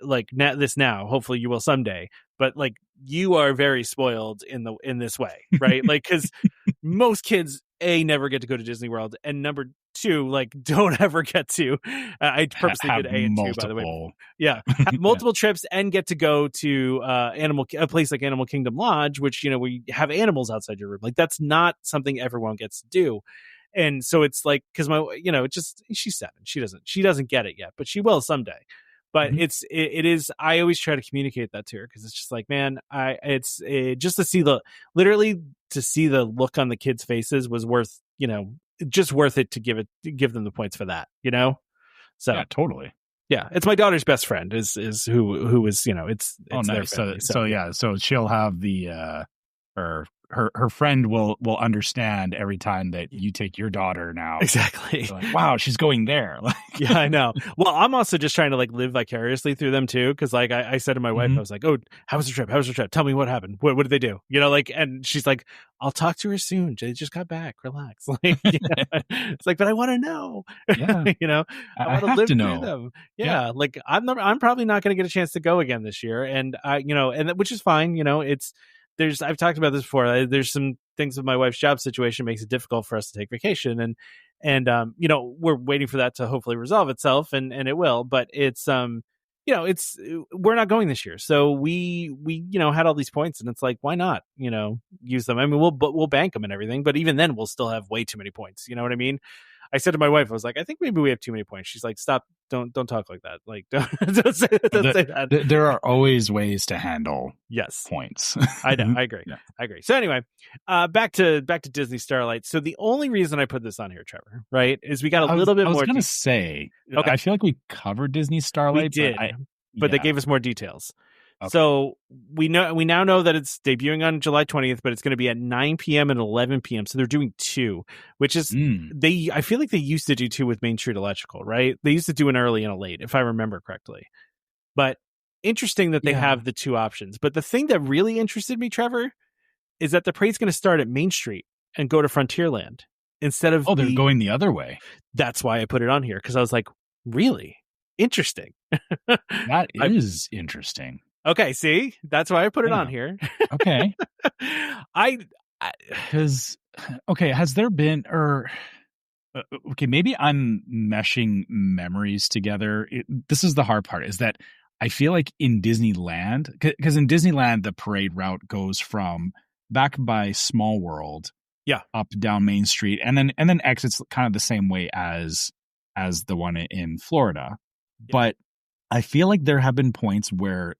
like this now. Hopefully you will someday. But like, you are very spoiled in this way, right? Like, because most kids never get to go to Disney World, and number 2, like, don't ever get to. I purposely did A and 2, by the way. Yeah, have multiple trips and get to go to a place like Animal Kingdom Lodge, which we have animals outside your room. Like, that's not something everyone gets to do. And so it's like, because she's 7, she doesn't get it yet, but she will someday. But it is, I always try to communicate that to her, because it's just like, man, just to see the look on the kids' faces was worth, just worth it to give them the points for that, So yeah, totally. Yeah, it's my daughter's best friend is who is, it's nice. their family, so she'll have the or her friend will understand every time that you take your daughter now. Exactly. Like, wow, she's going there. Yeah, I know. Well, I'm also just trying to like live vicariously through them too, because like I said to my wife, I was like, "Oh, how was the trip? How was the trip? Tell me what happened. What did they do? You know, like." And she's like, "I'll talk to her soon. They just got back. Relax." Like, it's like, but I want to know. Yeah, you know, I want to live through them. Yeah, like I'm probably not going to get a chance to go again this year, and which is fine. You know, I've talked about this before. There's some things with my wife's job situation makes it difficult for us to take vacation, and we're waiting for that to hopefully resolve itself, and it will. But it's we're not going this year, so we had all these points, and it's like, why not use them? I mean, we'll bank them and everything, but even then we'll still have way too many points. You know what I mean? I said to my wife, I was like, I think maybe we have too many points. She's like, stop, don't talk like that. Like, don't say that. There are always ways to handle points. I know. I agree. Yeah. I agree. So anyway, back to Disney Starlight. So the only reason I put this on here, Trevor, right, is we got a little bit more. I was going to say, okay, I feel like we covered Disney Starlight. We did, but they gave us more details. Okay. So we now know that it's debuting on July 20th, but it's going to be at 9 p.m. and 11 p.m. So they're doing 2, which is I feel like they used to do 2 with Main Street Electrical, right? They used to do an early and a late, if I remember correctly. But interesting that they have the 2 options. But the thing that really interested me, Trevor, is that the parade's going to start at Main Street and go to Frontierland instead of. Oh, they're going the other way. That's why I put it on here, because I was like, really interesting. That is interesting. Okay, see, that's why I put it on here. Okay, has there been maybe I'm meshing memories together. This is the hard part, is that I feel like in Disneyland, because in Disneyland the parade route goes from back by Small World, up down Main Street, and then exits kind of the same way as the one in Florida, but I feel like there have been points where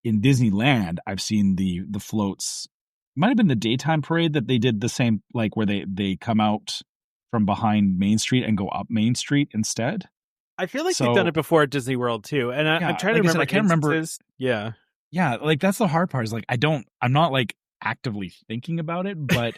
in Disneyland I've seen the floats. It might have been the daytime parade that they did the same, like where they come out from behind Main Street and go up Main Street instead. I feel like they've done it before at Disney World too, and I'm trying to remember. I can't remember. Yeah, like that's the hard part. Is like I'm not like actively thinking about it, but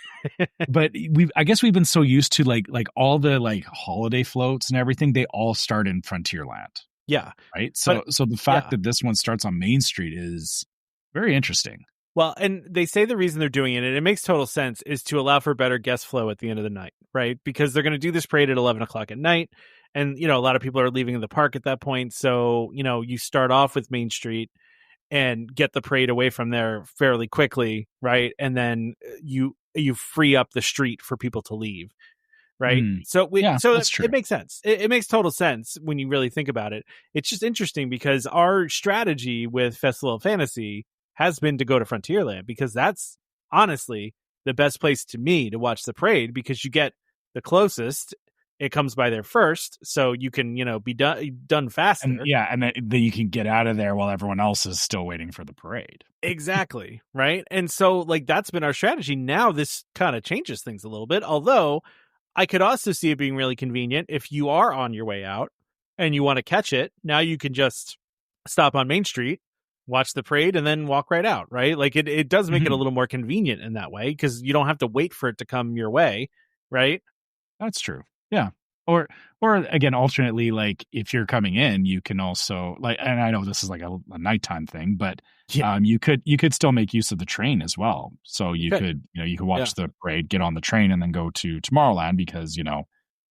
I guess we've been so used to like all the like holiday floats and everything. They all start in Frontierland. Yeah. Right. So the fact that this one starts on Main Street is very interesting. Well, and they say the reason they're doing it, and it makes total sense, is to allow for better guest flow at the end of the night, right? Because they're going to do this parade at 11 o'clock at night. And, a lot of people are leaving the park at that point. So, you start off with Main Street and get the parade away from there fairly quickly, right? And then you free up the street for people to leave. Right. So it makes sense. It makes total sense when you really think about it. It's just interesting because our strategy with Festival of Fantasy has been to go to Frontierland, because that's honestly the best place to me to watch the parade, because you get the closest. It comes by there first, so you can, be done faster. And then you can get out of there while everyone else is still waiting for the parade. Exactly. Right. And so like that's been our strategy. Now this kind of changes things a little bit, although I could also see it being really convenient if you are on your way out and you want to catch it. Now you can just stop on Main Street, watch the parade, and then walk right out, right? Like it does make it a little more convenient in that way, because you don't have to wait for it to come your way, right? That's true. Yeah. Or again, alternately, like if you're coming in, you can also like, and I know this is like a nighttime thing, but you could still make use of the train as well. So you could watch the parade, get on the train, and then go to Tomorrowland, because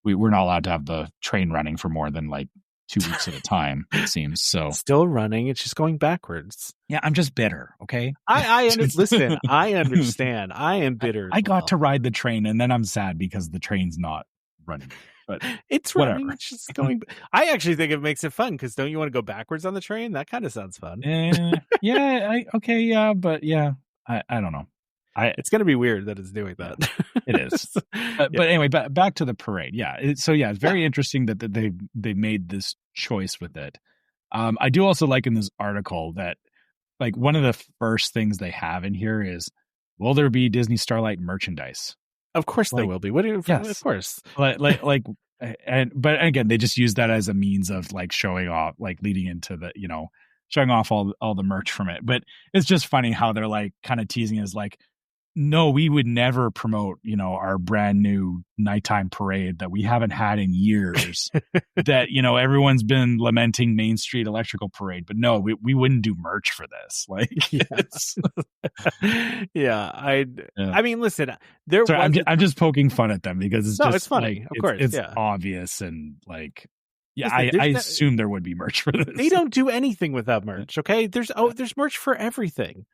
we're not allowed to have the train running for more than like 2 weeks at a time, it seems. So still running, it's just going backwards. Yeah, I'm just bitter. Okay, listen. I understand. I am bitter. I got to ride the train, and then I'm sad because the train's not running. But it's running. It's just going. I actually think it makes it fun, because don't you want to go backwards on the train? That kind of sounds fun. I don't know. It's going to be weird that it's doing that. It is. But anyway, back to the parade. Yeah. It's very interesting that they made this choice with it. I do also like in this article that like one of the first things they have in here is, will there be Disney Starlight merchandise? Of course there will be. Of course. But again, they just use that as a means of like showing off, like leading into the, showing off all the merch from it. But it's just funny how they're like kind of teasing as like, No, we would never promote, our brand new nighttime parade that we haven't had in years. That, everyone's been lamenting Main Street Electrical Parade, but no, we wouldn't do merch for this. Like, I mean, listen, I'm just poking fun at them because it's funny. Like, of course, it's obvious and like. Yeah, I assume there would be merch for this. They don't do anything without merch. Okay, there's merch for everything.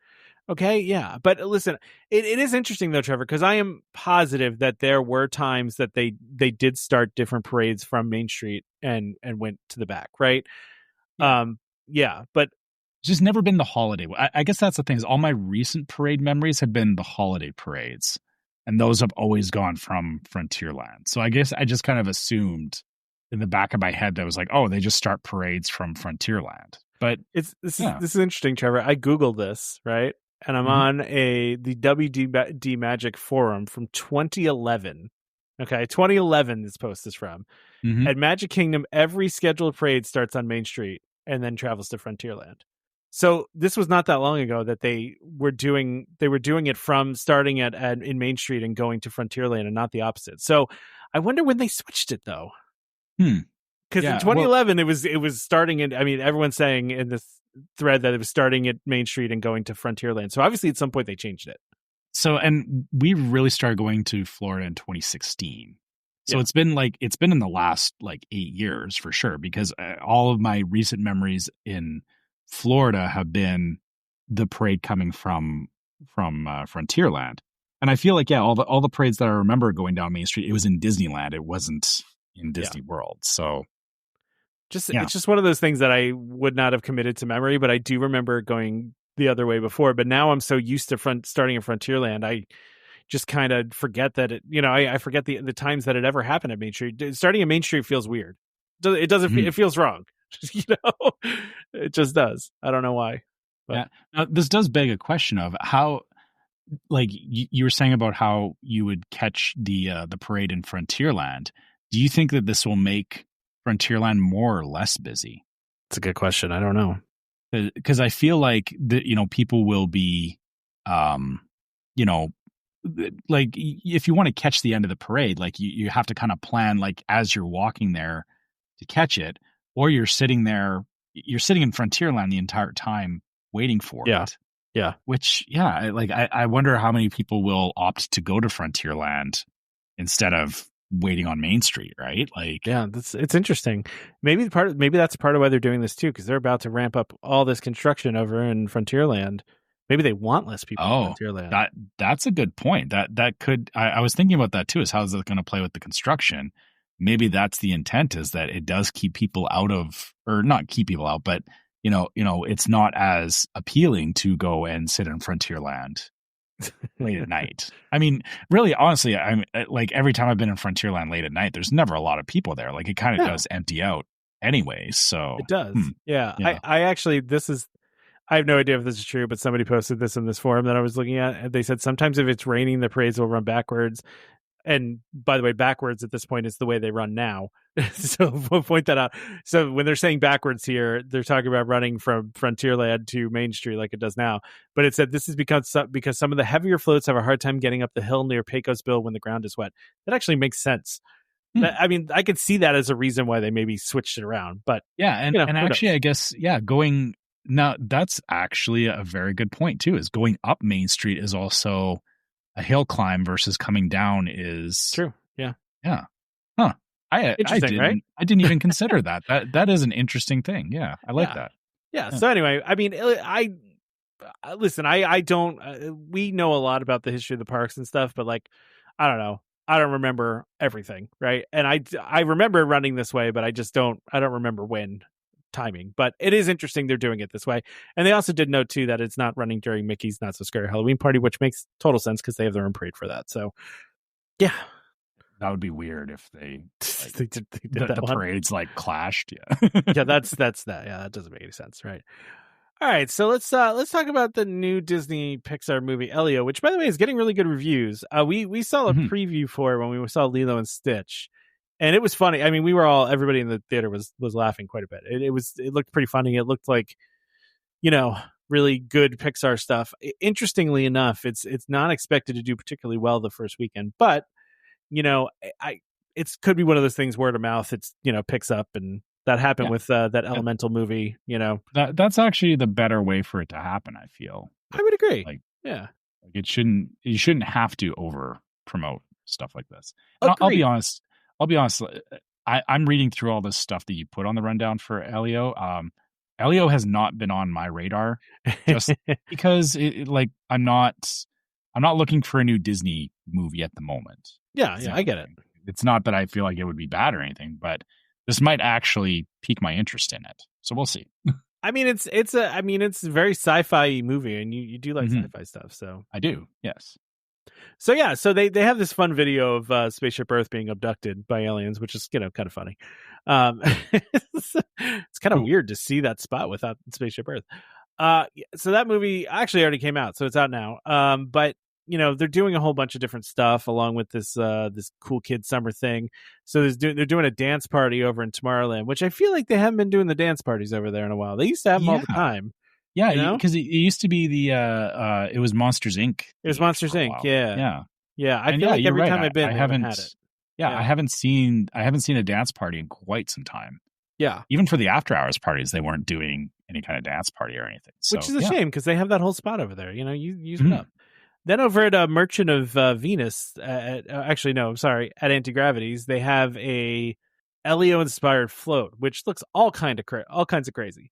Okay, yeah, but listen, it is interesting though, Trevor, because I am positive that there were times that they did start different parades from Main Street and went to the back, right? But just never been the holiday. I guess that's the thing is all my recent parade memories have been the holiday parades, and those have always gone from Frontierland. So I guess I just kind of assumed in the back of my head that was like, oh, they just start parades from Frontierland. But this is interesting, Trevor. I Googled this, right? And I'm on the WD Magic forum from 2011. Okay, 2011 this post is from. At Magic Kingdom, every scheduled parade starts on Main Street and then travels to Frontierland. So this was not that long ago that they were doing it from starting in Main Street and going to Frontierland and not the opposite. So I wonder when they switched it though. Because in 2011 it was starting in. I mean, everyone's saying in this thread that it was starting at Main Street and going to Frontierland. So obviously at some point they changed it. So, and we really started going to Florida in 2016. So it's been in the last 8 years for sure, because all of my recent memories in Florida have been the parade coming from Frontierland. And I feel like, all the parades that I remember going down Main Street, it was in Disneyland. It wasn't in Disney World. So it's just one of those things that I would not have committed to memory, but I do remember going the other way before. But now I'm so used to starting in Frontierland, I just kind of forget that I forget the times that it ever happened at Main Street. Starting at Main Street feels weird. It doesn't. It feels wrong. It just does. I don't know why. But. Yeah. Now, this does beg a question of how, like you were saying about how you would catch the parade in Frontierland. Do you think that this will make Frontierland more or less busy? It's a good question. I don't know. Because I feel like people will be, like if you want to catch the end of the parade, like you have to kind of plan as you're walking there to catch it, or you're sitting in Frontierland the entire time waiting for it. Yeah. Which, I wonder how many people will opt to go to Frontierland instead of waiting on Main Street, right? It's interesting. Maybe that's part of why they're doing this too, because they're about to ramp up all this construction over in Frontierland. Maybe they want less people in Frontierland. That's a good point. That could I was thinking about that too, is how is it going to play with the construction? Maybe that's the intent, is that it does keep people out of, or not keep people out, but it's not as appealing to go and sit in Frontierland late at night. I mean, really, honestly, I'm every time I've been in Frontierland late at night, there's never a lot of people there. It kind of does empty out anyway. So it does. I actually, I have no idea if this is true, but somebody posted this in this forum that I was looking at, and they said sometimes if it's raining, the parades will run backwards. And by the way, backwards at this point is the way they run now. So we'll point that out. So when they're saying backwards here, they're talking about running from Frontierland to Main Street like it does now. But it said this is because some of the heavier floats have a hard time getting up the hill near Pecos Bill when the ground is wet. That actually makes sense. I mean, I could see that as a reason why they maybe switched it around. But and actually, I guess, going now, that's actually a very good point too, is going up Main Street is also a hill climb versus coming down is true. Yeah. Huh. I didn't even consider that. That is an interesting thing. Yeah. I like that. Yeah. So anyway, I mean, listen, I don't, we know a lot about the history of the parks and stuff, but I don't know. I don't remember everything. Right. And I remember running this way, but I don't remember when timing, but it is interesting they're doing it this way. And they also did note too that it's not running during Mickey's Not So Scary Halloween Party, which makes total sense because they have their own parade for that. So yeah, that would be weird if they did the parades clashed. That's that. Yeah, that doesn't make any sense, right? All right, so let's talk about the new Disney Pixar movie Elio, which by the way is getting really good reviews. We saw a preview for it when we saw Lilo and Stitch. And it was funny. I mean, everybody in the theater was laughing quite a bit. It looked pretty funny. It looked like, really good Pixar stuff. Interestingly enough, it's not expected to do particularly well the first weekend, but it could be one of those things, word of mouth. It's picks up, and that happened with that Elemental movie. That's actually the better way for it to happen. I feel. I would agree. You shouldn't have to over promote stuff like this. I'll be honest. I'm reading through all this stuff that you put on the rundown for Elio. Elio has not been on my radar just because I'm not looking for a new Disney movie at the moment. Yeah, I get it. It's not that I feel like it would be bad or anything, but this might actually pique my interest in it. So we'll see. I mean, it's a very sci-fi movie, and you do like sci-fi stuff, so I do. Yes. So so they have this fun video of Spaceship Earth being abducted by aliens, which is kind of funny. It's kind of weird to see that spot without Spaceship Earth. So that movie actually already came out, so it's out now. But they're doing a whole bunch of different stuff along with this cool kid summer thing. So they're doing a dance party over in Tomorrowland, which I feel like they haven't been doing the dance parties over there in a while. They used to have them all the time. Yeah, because it used to be it was Monsters Inc. It was Monsters Inc. Yeah. I feel like every time I've been, I haven't had it. Yeah, I haven't seen a dance party in quite some time. Yeah, even for the after hours parties, they weren't doing any kind of dance party or anything. So, which is a shame because they have that whole spot over there. You use it up. Then over at Merchant of Venus, at Anti-Gravities, they have a Elio inspired float, which looks all kinds of crazy.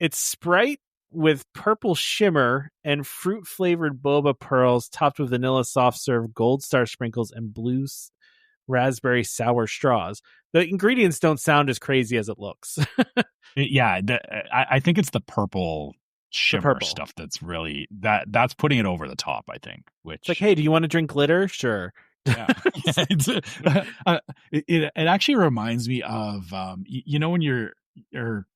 It's Sprite with purple shimmer and fruit flavored boba pearls topped with vanilla soft serve, gold star sprinkles, and blue raspberry sour straws. The ingredients don't sound as crazy as it looks. I think it's the purple shimmer stuff that's really that's putting it over the top. I think. Which it's like, hey, do you want to drink glitter? Sure. Yeah. It actually reminds me of when you're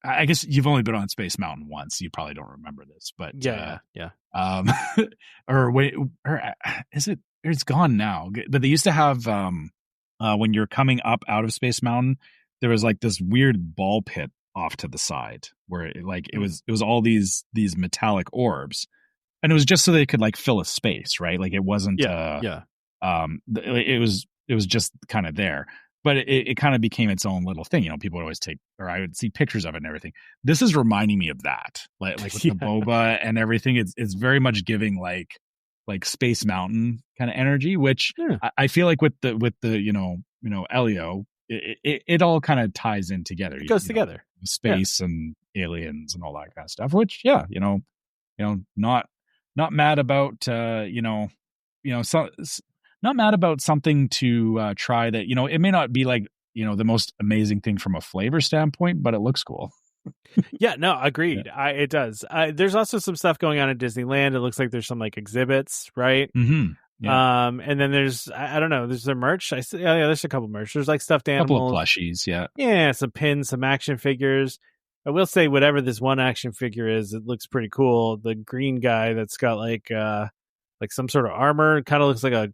I guess you've only been on Space Mountain once, you probably don't remember this, but it's gone now, but they used to have when you're coming up out of Space Mountain, there was like this weird ball pit off to the side where it was all these metallic orbs, and it was just so they could like fill a space, right? Like it wasn't it was just kind of there, but it kind of became its own little thing. People would always I would see pictures of it and everything. This is reminding me of that, like with the boba and everything. It's very much giving like Space Mountain kind of energy, which I feel like with the Elio, it all kind of ties in together. It goes together. Space and aliens and all that kind of stuff. Which not mad about not mad about something to try that. It may not be like the most amazing thing from a flavor standpoint, but it looks cool. Yeah, no, agreed. It does. There's also some stuff going on at Disneyland. It looks like there's some like exhibits, right? Mm-hmm. Yeah. And then there's I don't know. There's some merch. There's a couple merch. There's like stuffed animals, couple of plushies. Yeah, some pins, some action figures. I will say, whatever this one action figure is, it looks pretty cool. The green guy that's got like some sort of armor. Kind of looks like I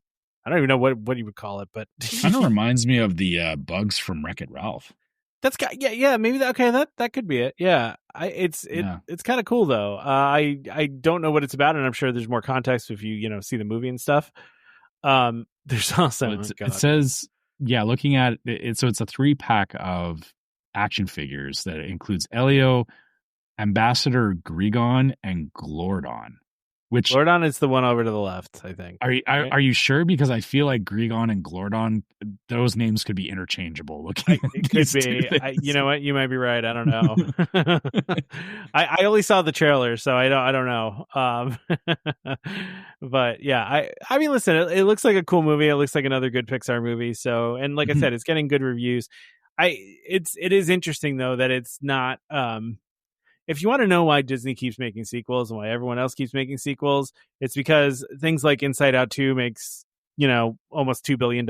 don't even know what you would call it, but kind of reminds me of the bugs from Wreck-It Ralph. That's maybe that could be it. Yeah, it's kind of cool though. I don't know what it's about, and I'm sure there's more context if you see the movie and stuff. There's also it says looking at it, so it's a 3-pack of action figures that includes Elio, Ambassador Grigon, and Glordon. Which Glordon is the one over to the left, I think. Are you sure? Because I feel like Grigon and Glordon, those names could be interchangeable. Looking, it could be. You know what? You might be right. I don't know. I only saw the trailer, so I don't know. But yeah, I mean, listen, it looks like a cool movie. It looks like another good Pixar movie. So, and like I said, it's getting good reviews. It is interesting though that it's not. If you want to know why Disney keeps making sequels and why everyone else keeps making sequels, it's because things like Inside Out 2 makes, almost $2 billion.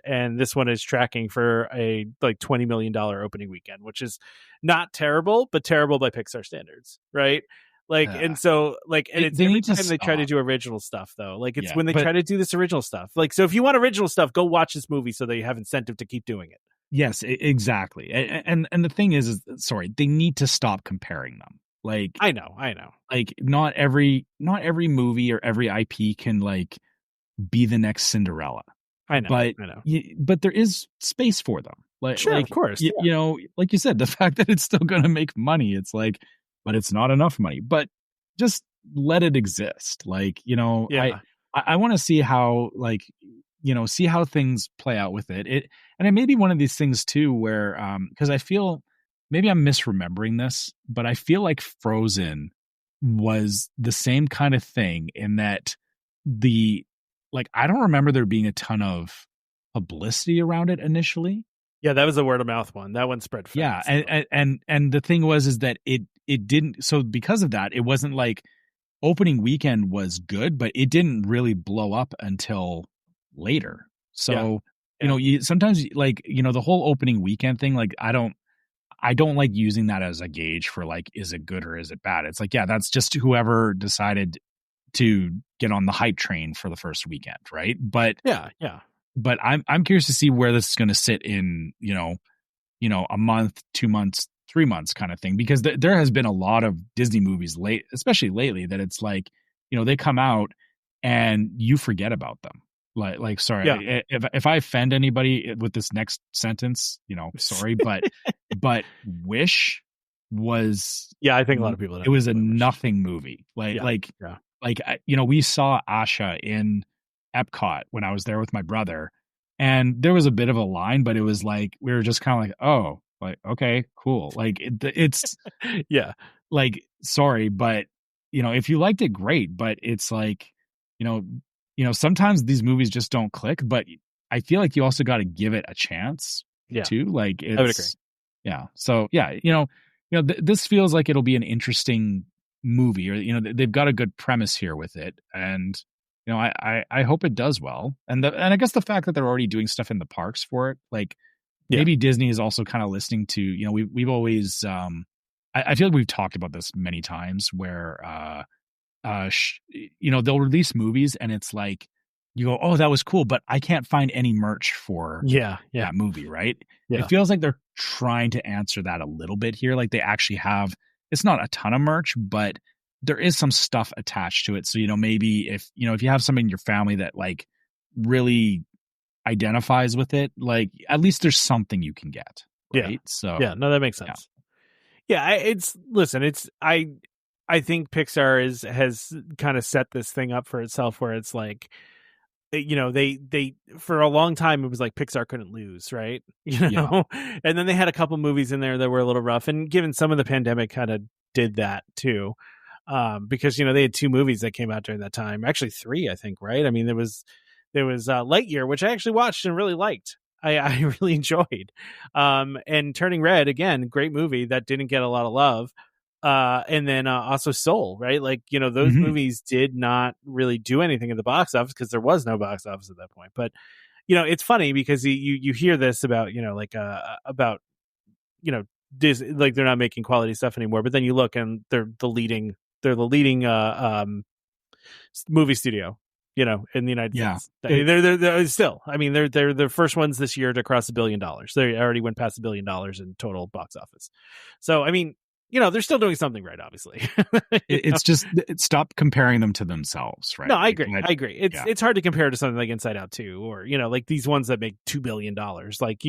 And this one is tracking for a like $20 million opening weekend, which is not terrible, but terrible by Pixar standards. Right. And so it's every time they try to do original stuff though. Like when they try to do this original stuff. Like, so if you want original stuff, go watch this movie so that you have incentive to keep doing it. Yes, exactly. And the thing is, they need to stop comparing them. Like, I know. Like, not every movie or every IP can like be the next Cinderella. I know. But there is space for them. Sure, of course. You know, like you said, the fact that it's still going to make money, it's like, but it's not enough money. But just let it exist. Like, you know, I want to see how, like, you know, see how things play out with it. And it may be one of these things too, where because I feel maybe I'm misremembering this, but I feel like Frozen was the same kind of thing in that I don't remember there being a ton of publicity around it initially. Yeah, that was a word of mouth one. That one spread fast. Yeah, and the thing is that it didn't. So because of that, it wasn't like opening weekend was good, but it didn't really blow up until later. So you know, sometimes like, you know, the whole opening weekend thing, like I don't like using that as a gauge for like, is it good or is it bad? It's like, yeah, that's just whoever decided to get on the hype train for the first weekend, right? But but I'm curious to see where this is going to sit in, you know, a month, 2 months, 3 months kind of thing, because there has been a lot of Disney movies especially lately, that it's like, you know, they come out and you forget about them. Like sorry, if I offend anybody with this next sentence, you know, sorry, but Wish was, I think a lot of people, it was a nothing movie. You know, we saw Asha in Epcot when I was there with my brother, and there was a bit of a line, but it was like, we were just kind of like, oh, like, okay, cool. Like it's like, sorry, but you know, if you liked it, great. But it's like, you know, sometimes these movies just don't click, but I feel like you also got to give it a chance too. Like, I would agree. Yeah. So yeah, you know, this feels like it'll be an interesting movie, or, you know, they've got a good premise here with it. And, you know, I hope it does well. And I guess the fact that they're already doing stuff in the parks for it, like maybe Disney is also kind of listening to, you know, we've always, I feel like we've talked about this many times where, you know, they'll release movies and it's like, you go, oh, that was cool, but I can't find any merch for that movie, right? It feels like they're trying to answer that a little bit here. Like, they actually have, it's not a ton of merch, but there is some stuff attached to it. So, you know, maybe if you have somebody in your family that like really identifies with it, like at least there's something you can get. Right. So no, that makes sense. I think Pixar has kind of set this thing up for itself, where it's like, you know, they for a long time it was like Pixar couldn't lose, right? You know, and then they had a couple movies in there that were a little rough, and given some of the pandemic kind of did that too, because, you know, they had 2 movies that came out during that time, actually 3, I think, right? I mean, there was Lightyear, which I actually watched and really liked. I really enjoyed, and Turning Red, again, great movie that didn't get a lot of love. And then also Soul, right? Like, you know, those movies did not really do anything at the box office because there was no box office at that point. But, you know, it's funny because you hear this about, you know, like about, you know, Disney, like they're not making quality stuff anymore. But then you look and they're the leading movie studio, you know, in the United States. They're still, I mean, they're the first ones this year to cross $1 billion. They already went past $1 billion in total box office. So, I mean, you know, they're still doing something right, obviously. It's just, stop comparing them to themselves, right? No, I agree. It's hard to compare to something like Inside Out 2, or, you know, like these ones that make $2 billion. Like,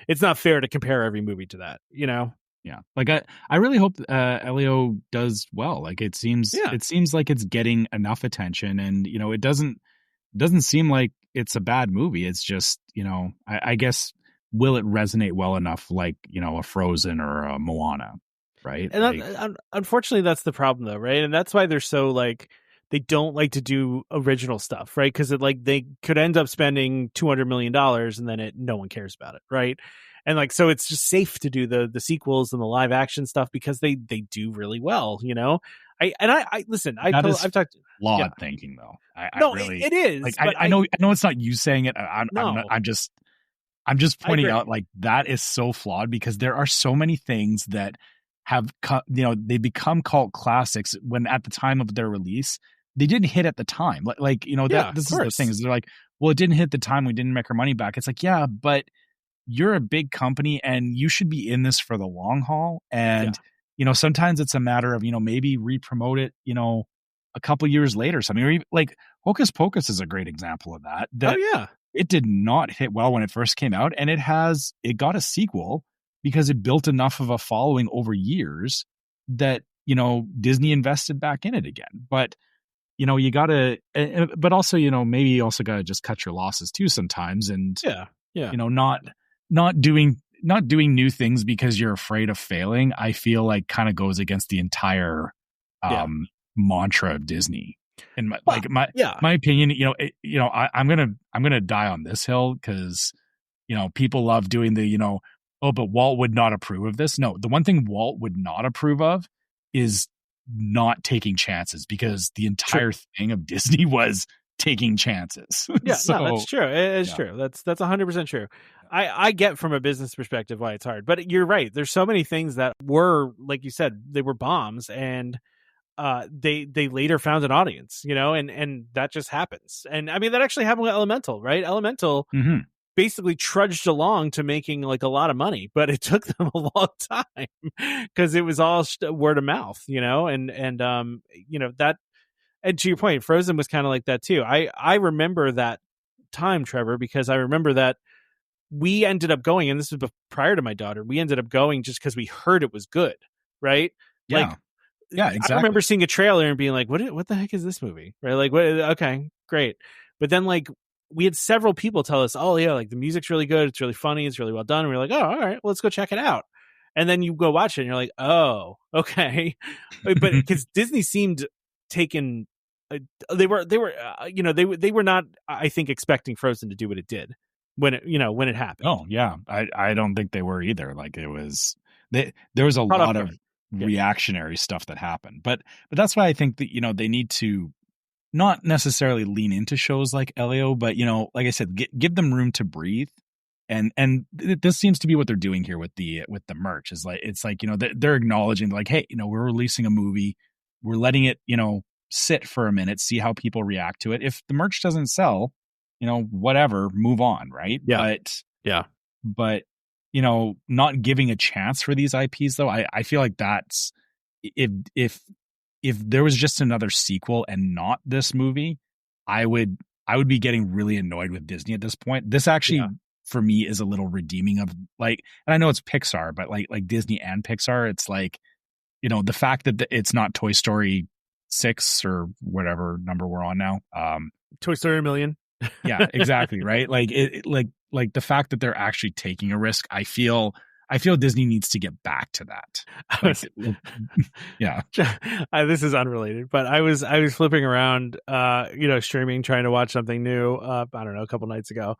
it's not fair to compare every movie to that, you know? Yeah. Like, I really hope Elio does well. Like, it seems like it's getting enough attention, and, you know, it doesn't seem like it's a bad movie. It's just, you know, I guess, will it resonate well enough, like, you know, a Frozen or a Moana? Right. And unfortunately, that's the problem, though. Right. And that's why they're so like, they don't like to do original stuff. Right. Because they could end up spending $200 million and then no one cares about it. Right. And like, so it's just safe to do the sequels and the live action stuff because they do really well, you know. I listen. I've talked flawed thinking, though. It is. Like, I know it's not you saying it. I'm just pointing out, like, that is so flawed because there are so many things that have, you know, they become cult classics when at the time of their release they didn't hit at the time. Like you know, this is the thing, is they're like, well, it didn't hit the time, we didn't make our money back. It's like, yeah, but you're a big company and you should be in this for the long haul. And sometimes it's a matter of, maybe re-promote it, a couple years later or something. Or even, like Hocus Pocus is a great example of that. Oh yeah. It did not hit well when it first came out, and it got a sequel because it built enough of a following over years that, Disney invested back in it again. But, you gotta, but also, maybe you also gotta just cut your losses too sometimes. And, not doing new things because you're afraid of failing, I feel like kind of goes against the entire mantra of Disney. And my opinion, I'm gonna die on this hill because, people love doing the, oh, but Walt would not approve of this. No, the one thing Walt would not approve of is not taking chances, because the entire thing of Disney was taking chances. Yeah, no, that's true. It's true. That's 100% true. I get from a business perspective why it's hard, but you're right. There's so many things that were, like you said, they were bombs, and they later found an audience, and that just happens. And I mean, that actually happened with Elemental, right? Elemental basically trudged along to making like a lot of money, but it took them a long time because it was all word of mouth, and that. And to your point, Frozen was kind of like that too. I remember that time, Trevor, because I remember that we ended up going, and this was prior to my daughter, we ended up going just because we heard it was good, right? Yeah. Yeah, exactly. I remember seeing a trailer and being like, what the heck is this movie? Right? Like, what? Okay, great. But then like we had several people tell us, oh yeah, like the music's really good. It's really funny. It's really well done. And we were like, oh, all right, well, let's go check it out. And then you go watch it and you're like, oh, okay. But because Disney seemed taken, they were not, I think, expecting Frozen to do what it did when it happened. Oh yeah. I don't think they were either. Like there was a lot of reactionary stuff that happened, but that's why I think that, they need to not necessarily lean into shows like Elio, but like I said, give them room to breathe. And this seems to be what they're doing here with the merch. Is like, it's like, they're acknowledging like, hey, we're releasing a movie, we're letting it, sit for a minute, see how people react to it. If the merch doesn't sell, whatever, move on, right? But not giving a chance for these IPs though, I feel like that's if there was just another sequel and not this movie, I would be getting really annoyed with Disney at this point. This actually for me is a little redeeming of like, and I know it's Pixar, but like Disney and Pixar, it's like, the fact that it's not Toy Story 6 or whatever number we're on now. Toy Story 1,000,000. Yeah, exactly. Right. Like like the fact that they're actually taking a risk. I feel Disney needs to get back to that. Like, yeah. This is unrelated, but I was flipping around, streaming, trying to watch something new. I don't know, a couple nights ago,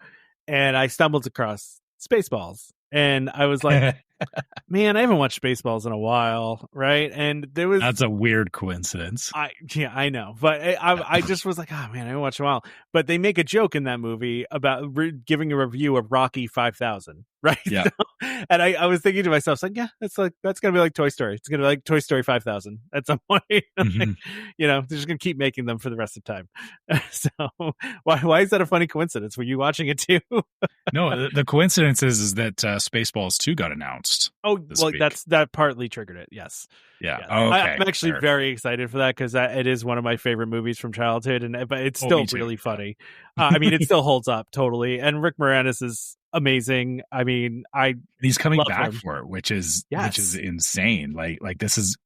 and I stumbled across Spaceballs, and I was like, man, I haven't watched Spaceballs in a while, right? And that's a weird coincidence. I know, but I just was like, oh man, I haven't watched in a while. But they make a joke in that movie about giving a review of Rocky 5000, right? Yeah. And I was thinking to myself, it's like, yeah, that's gonna be like Toy Story. It's gonna be like Toy Story 5000 at some point. Like, they're just gonna keep making them for the rest of the time. So why is that a funny coincidence? Were you watching it too? No, the coincidence is that Spaceballs 2 got announced. Oh, well, that partly triggered it. Yes. Yeah. Yes. Oh, okay. I'm actually very excited for that because it is one of my favorite movies from childhood, but it's still really funny. I mean, it still holds up totally. And Rick Moranis is amazing. I mean, he's coming back for it, which is insane. Like this is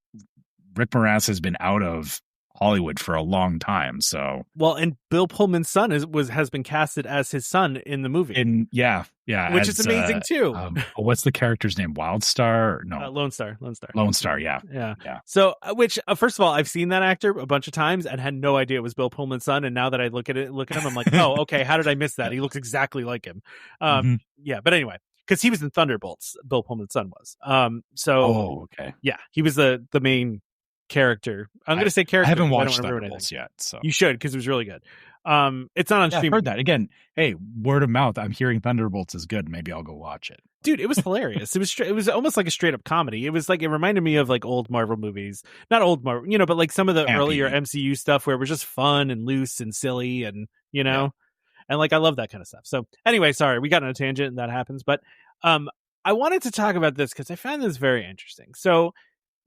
Rick Moranis has been out of Hollywood for a long time. So and Bill Pullman's son has been casted as his son in the movie. And yeah, which is amazing too. What's the character's name? Wildstar? No, Lone Star. Lone Star. Yeah. So, which first of all, I've seen that actor a bunch of times and had no idea it was Bill Pullman's son. And now that I look at him, I'm like, oh, okay. How did I miss that? He looks exactly like him. Yeah, but anyway. Because he was in Thunderbolts, Bill Pullman's son was. Okay. Yeah, he was the main character. I'm going to say character. I haven't watched Thunderbolts yet, so you should, because it was really good. It's not on streaming. I heard that again. Hey, word of mouth. I'm hearing Thunderbolts is good. Maybe I'll go watch it. Dude, it was hilarious. It was almost like a straight up comedy. It was like, it reminded me of like old Marvel movies, not old Marvel, but like some of the earlier MCU stuff where it was just fun and loose and silly and and like I love that kind of stuff. So anyway, sorry, we got on a tangent and that happens, but I wanted to talk about this because I found this very interesting. So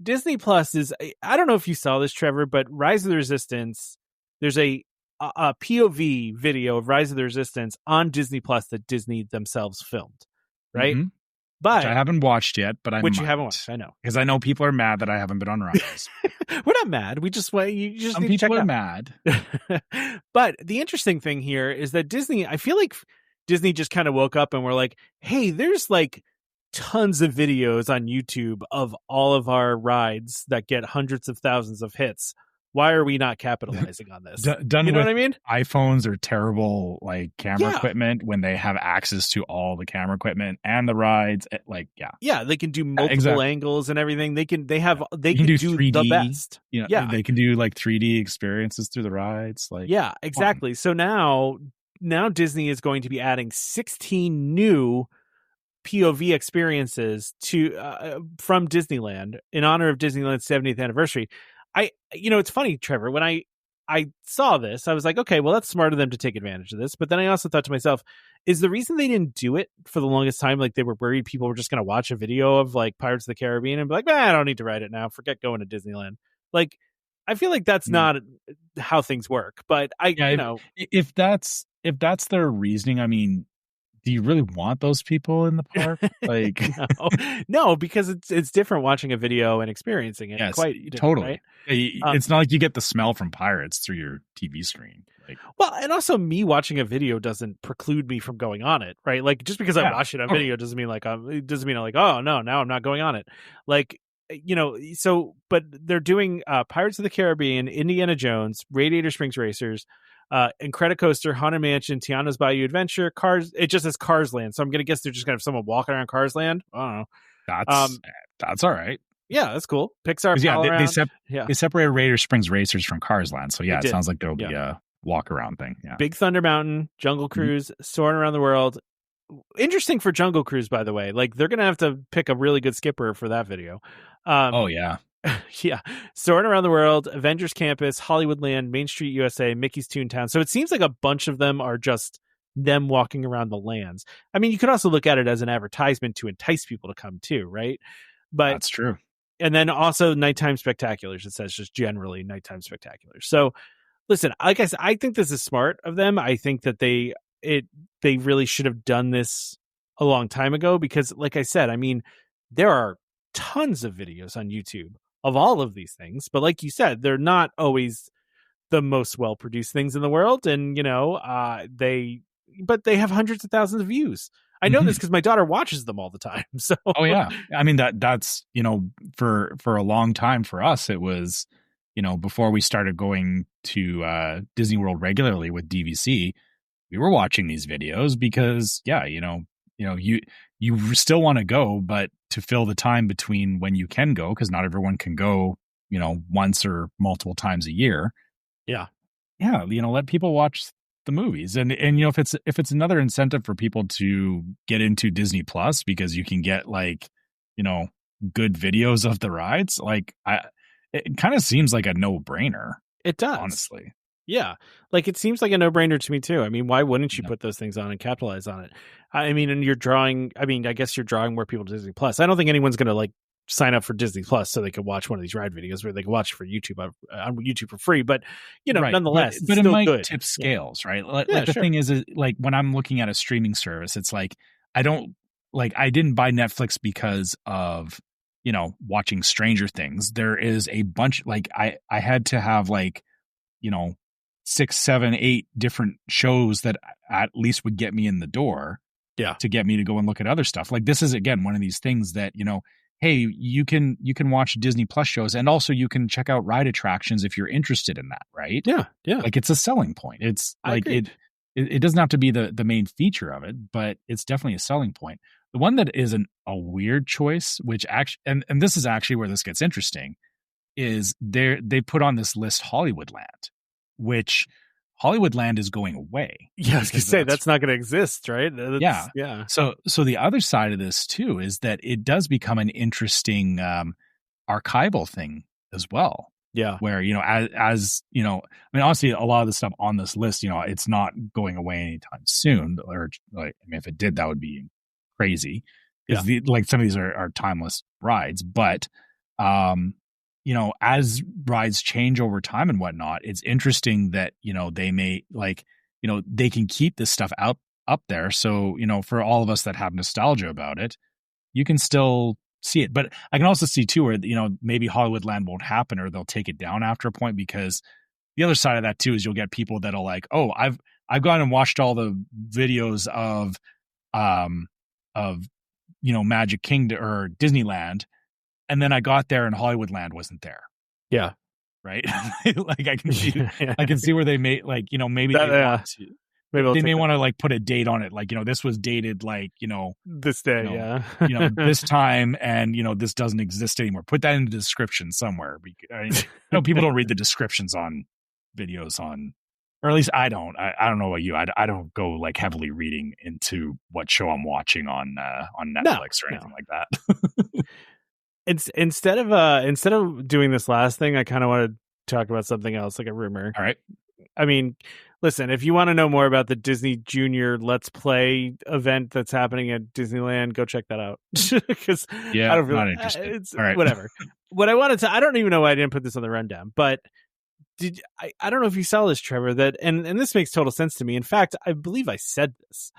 Disney Plus is, I don't know if you saw this, Trevor, but Rise of the Resistance, there's a POV video of Rise of the Resistance on Disney Plus that Disney themselves filmed, right? Mm-hmm. But which I haven't watched yet, but I you haven't watched, I know, because I know people are mad that I haven't been on Rise. We're not mad. We just you just some need people to check are out. mad. But the interesting thing here is that Disney, I feel like Disney just kind of woke up and were like, "Hey, there's like tons of videos on YouTube of all of our rides that get hundreds of thousands of hits. Why are we not capitalizing on this?" Done you know with what I mean? iPhones are terrible, like camera equipment when they have access to all the camera equipment and the rides. Like, yeah, they can do multiple angles and everything. They can do 3D, the best. They can do like 3D experiences through the rides. Like, yeah, exactly. So now Disney is going to be adding 16 new POV experiences to from Disneyland in honor of Disneyland's 70th anniversary. It's funny, Trevor, when I saw this, I was like, okay, well, that's smart of them to take advantage of this. But then I also thought to myself, is the reason they didn't do it for the longest time, like they were worried people were just going to watch a video of like Pirates of the Caribbean and be like, I don't need to write it now. Forget going to Disneyland. Like, I feel like that's not how things work. But if that's their reasoning, I mean, do you really want those people in the park? Like, no, because it's different watching a video and experiencing it. Yes, quite totally. Right? It's not like you get the smell from Pirates through your TV screen. Like, well, and also me watching a video doesn't preclude me from going on it, right? Like just because I watch it on video doesn't mean oh no, now I'm not going on it. Like, but they're doing Pirates of the Caribbean, Indiana Jones, Radiator Springs Racers, Incredicoaster, Haunted Mansion, Tiana's Bayou Adventure, Cars. It just says Cars Land, so I'm gonna guess they're just gonna have someone walking around Cars Land. I don't know. That's all right. Yeah, that's cool. Pixar. They separated Radiator Springs Racers from Cars Land, so it sounds like there'll be a walk around thing. Yeah. Big Thunder Mountain, Jungle Cruise, Soaring Around the World. Interesting for Jungle Cruise, by the way. Like they're gonna have to pick a really good skipper for that video. Yeah. Soaring Around the World, Avengers Campus, Hollywoodland, Main Street USA, Mickey's Toontown. So it seems like a bunch of them are just them walking around the lands. I mean, you could also look at it as an advertisement to entice people to come too, right? But that's true. And then also nighttime spectaculars. It says just generally nighttime spectaculars. So listen, like I said, I think this is smart of them. I think that they really should have done this a long time ago because, like I said, I mean, there are tons of videos on YouTube of all of these things, but like you said, they're not always the most well produced things in the world, and they have hundreds of thousands of views. I know this because my daughter watches them all the time. So I mean that's for a long time for us it was before we started going to Disney World regularly with DVC, we were watching these videos because you still want to go, but to fill the time between when you can go, because not everyone can go, once or multiple times a year. Yeah. Let people watch the movies. And if it's another incentive for people to get into Disney Plus, because you can get good videos of the rides, it kind of seems like a no-brainer. It does. Honestly. Yeah. Like it seems like a no-brainer to me too. I mean, why wouldn't you put those things on and capitalize on it? I mean, and I guess you're drawing more people to Disney Plus. I don't think anyone's going to sign up for Disney Plus so they can watch one of these ride videos where they can watch it for YouTube on YouTube for free. But, right. Nonetheless, but it might tip scales, right? The thing is when I'm looking at a streaming service, it's like, I didn't buy Netflix because of, watching Stranger Things. There is a bunch, I had to have 6, 7, 8 different shows that at least would get me in the door to get me to go and look at other stuff. This is, again, one of these things that, hey, you can watch Disney Plus shows and also you can check out ride attractions if you're interested in that, right? Yeah. Yeah. It's a selling point. It's it doesn't have to be the main feature of it, but it's definitely a selling point. The one that is a weird choice, which actually, and this is actually where this gets interesting, is they put on this list Hollywoodland, which Hollywoodland is going away. Yeah, I was going to say that's not going to exist, right? Yeah. So the other side of this too is that it does become an interesting archival thing as well. Yeah. Where, as I mean, honestly, a lot of the stuff on this list, it's not going away anytime soon. Or if it did, that would be crazy. Because some of these are timeless rides, but you know, as rides change over time and whatnot, it's interesting that, you know, they may like, you know, they can keep this stuff up there. So, you know, for all of us that have nostalgia about it, you can still see it. But I can also see too where, you know, maybe Hollywoodland won't happen or they'll take it down after a point, because the other side of that too is you'll get people that'll like, oh, I've gone and watched all the videos of you know, Magic Kingdom or Disneyland, and then I got there and Hollywoodland wasn't there. Yeah. Right. Like I can see where they may, like, you know, maybe that, they want to. Maybe they may want to like put a date on it, like, you know, this was dated like, you know, this day, you know, you know, this time, and you know, this doesn't exist anymore. Put that in the description somewhere. I mean, you know, people don't read the descriptions on videos on, or at least I don't. I don't know about you. I don't go like heavily reading into what show I'm watching on Netflix or anything like that. Instead of doing this last thing, I kind of want to talk about something else, like a rumor. All right. I mean, listen, if you want to know more about the Disney Junior Let's Play event that's happening at Disneyland, go check that out. Because I don't really, not interested. It's all right. Whatever. What I wanted to, I don't even know why I didn't put this on the rundown, but I don't know if you saw this, Trevor, that, and this makes total sense to me. In fact, I believe I said this,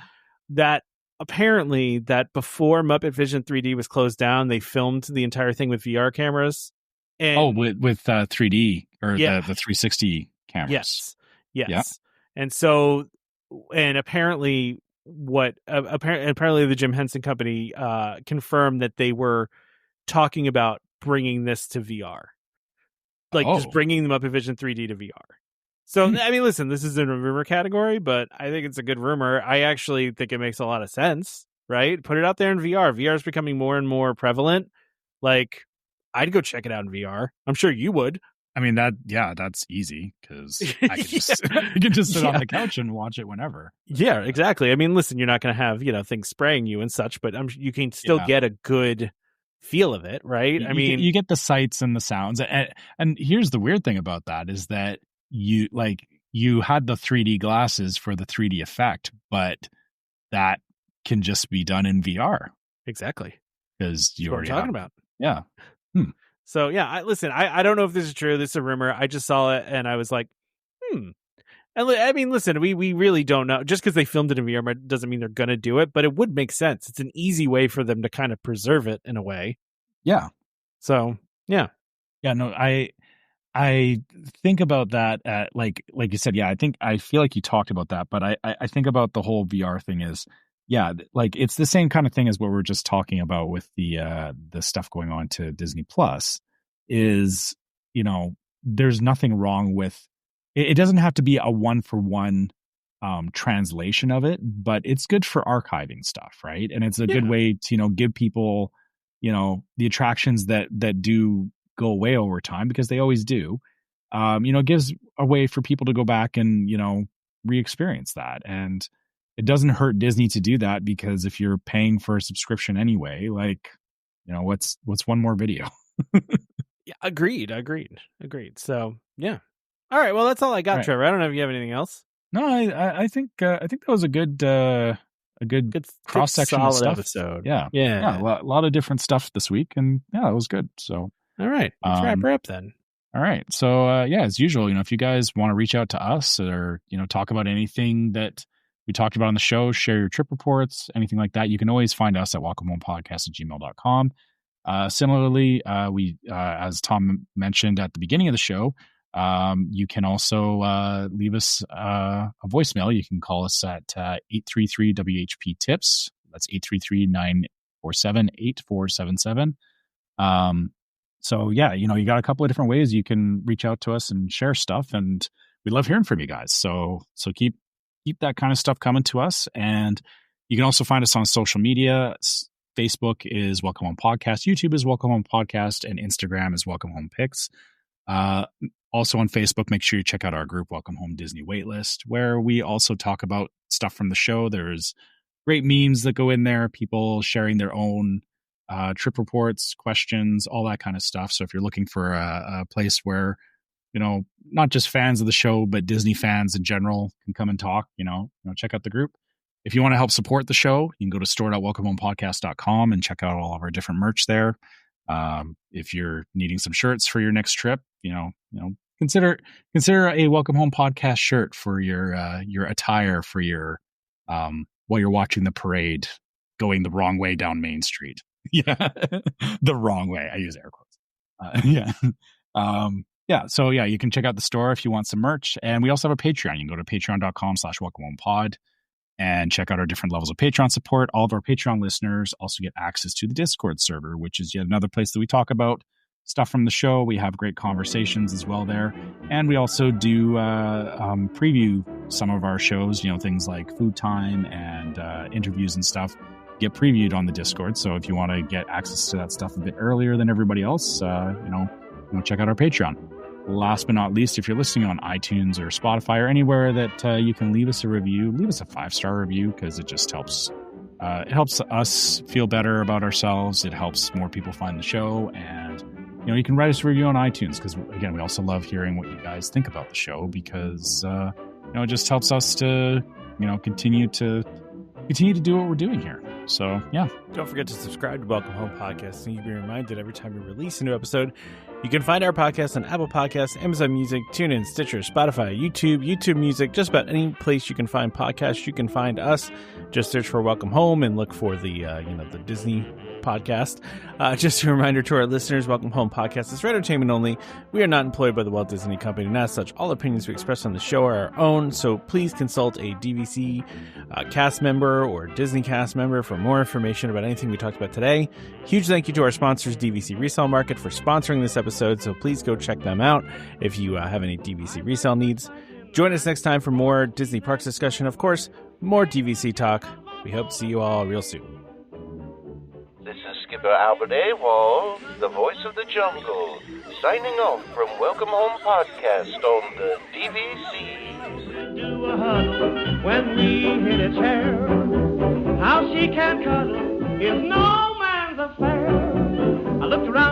that apparently that before Muppet Vision 3D was closed down, they filmed the entire thing with VR cameras. And, with 3D or the 360 cameras. Yes. Yeah. And so, and apparently apparently the Jim Henson Company confirmed that they were talking about bringing this to VR. Like just bringing them up in Vision 3D to VR. So, I mean, listen, this is in a rumor category, but I think it's a good rumor. I actually think it makes a lot of sense, right? Put it out there in VR. VR is becoming more and more prevalent. Like, I'd go check it out in VR. I'm sure you would. I mean, that's easy because I can just sit on the couch and watch it whenever. Yeah, exactly. I mean, listen, you're not going to have, you know, things spraying you and such, but you can still get a good feel of it, right? I mean, you get the sights and the sounds. And here's the weird thing about that is that you had the 3D glasses for the 3D effect, but that can just be done in VR. Exactly. Because you already talking about. Yeah. So yeah, I don't know if this is true. This is a rumor. I just saw it and I was like, And I mean, listen, we really don't know. Just because they filmed it in VR doesn't mean they're going to do it, but it would make sense. It's an easy way for them to kind of preserve it in a way. Yeah. So yeah. Yeah. No, I think about that at like you said. Yeah, I feel like you talked about that, but I think about the whole VR thing is. Yeah, like it's the same kind of thing as what we're just talking about with the stuff going on to Disney Plus is, you know, there's nothing wrong with it. It doesn't have to be a 1-for-1 translation of it, but it's good for archiving stuff, right? And it's a good way to, you know, give people, you know, the attractions that do go away over time, because they always do. You know, gives a way for people to go back and, you know, re-experience that. And it doesn't hurt Disney to do that, because if you're paying for a subscription anyway, like, you know, what's one more video? Yeah, agreed. So yeah. All right. Well, that's all I got, Trevor. I don't know if you have anything else. No, I think that was a good cross section of stuff. Episode. Yeah. A lot of different stuff this week, and yeah, it was good. So all right, let's wrap her up then. All right. So as usual, you know, if you guys want to reach out to us or, you know, talk about anything that we talked about on the show, share your trip reports, anything like that, you can always find us at welcomehomepodcast@gmail.com. Similarly, we, as Tom mentioned at the beginning of the show, you can also leave us a voicemail. You can call us at 833-WHP-TIPS. That's 833-947-8477. So yeah, you know, you got a couple of different ways you can reach out to us and share stuff, and we love hearing from you guys. So keep that kind of stuff coming to us. And you can also find us on social media. Facebook is Welcome Home Podcast, YouTube is Welcome Home Podcast, and Instagram is Welcome Home Pics. Also on Facebook, make sure you check out our group, Welcome Home Disney Waitlist, where we also talk about stuff from the show. There's great memes that go in there, people sharing their own trip reports, questions, all that kind of stuff. So if you're looking for a place where, you know, not just fans of the show, but Disney fans in general can come and talk, you know, check out the group. If you want to help support the show, you can go to store.welcomehomepodcast.com and check out all of our different merch there. If you're needing some shirts for your next trip, consider a Welcome Home podcast shirt for your attire for your while you're watching the parade going the wrong way down Main Street. Yeah, the wrong way. I use air quotes. So you can check out the store if you want some merch, and we also have a Patreon. You can go to patreon.com/welcomehomepod and check out our different levels of Patreon support. All of our Patreon listeners also get access to the Discord server, which is yet another place that we talk about stuff from the show. We have great conversations as well there. And we also do preview some of our shows, things like Food Time and interviews and stuff get previewed on the Discord. So if you want to get access to that stuff a bit earlier than everybody else, check out our Patreon. Last but not least, if you're listening on iTunes or Spotify or anywhere that you can leave us a review, leave us a 5-star review, because it just helps. It helps us feel better about ourselves. It helps more people find the show. And, you can write us a review on iTunes, because, again, we also love hearing what you guys think about the show, because, it just helps us to, continue to do what we're doing here. So, yeah. Don't forget to subscribe to Welcome Home Podcast, and you'll be reminded every time we release a new episode. You can find our podcast on Apple Podcasts, Amazon Music, TuneIn, Stitcher, Spotify, YouTube Music, just about any place you can find podcasts. You can find us. Just search for Welcome Home and look for the the Disney podcast. Just a reminder to our listeners, Welcome Home Podcast is for entertainment only. We are not employed by the Walt Disney Company, and as such, all opinions we express on the show are our own. So please consult a DVC cast member or Disney cast member for more information about anything we talked about today. Huge thank you to our sponsors, DVC Resale Market, for sponsoring this episode. So please go check them out if you have any DVC resale needs. Join us next time for more Disney Parks discussion. Of course, more DVC talk. We hope to see you all real soon. This is Skipper Albert Awol, the voice of the jungle, signing off from Welcome Home Podcast on the DVC. Do a huddle when we hit its hair. How she can cuddle is no man's affair. I looked around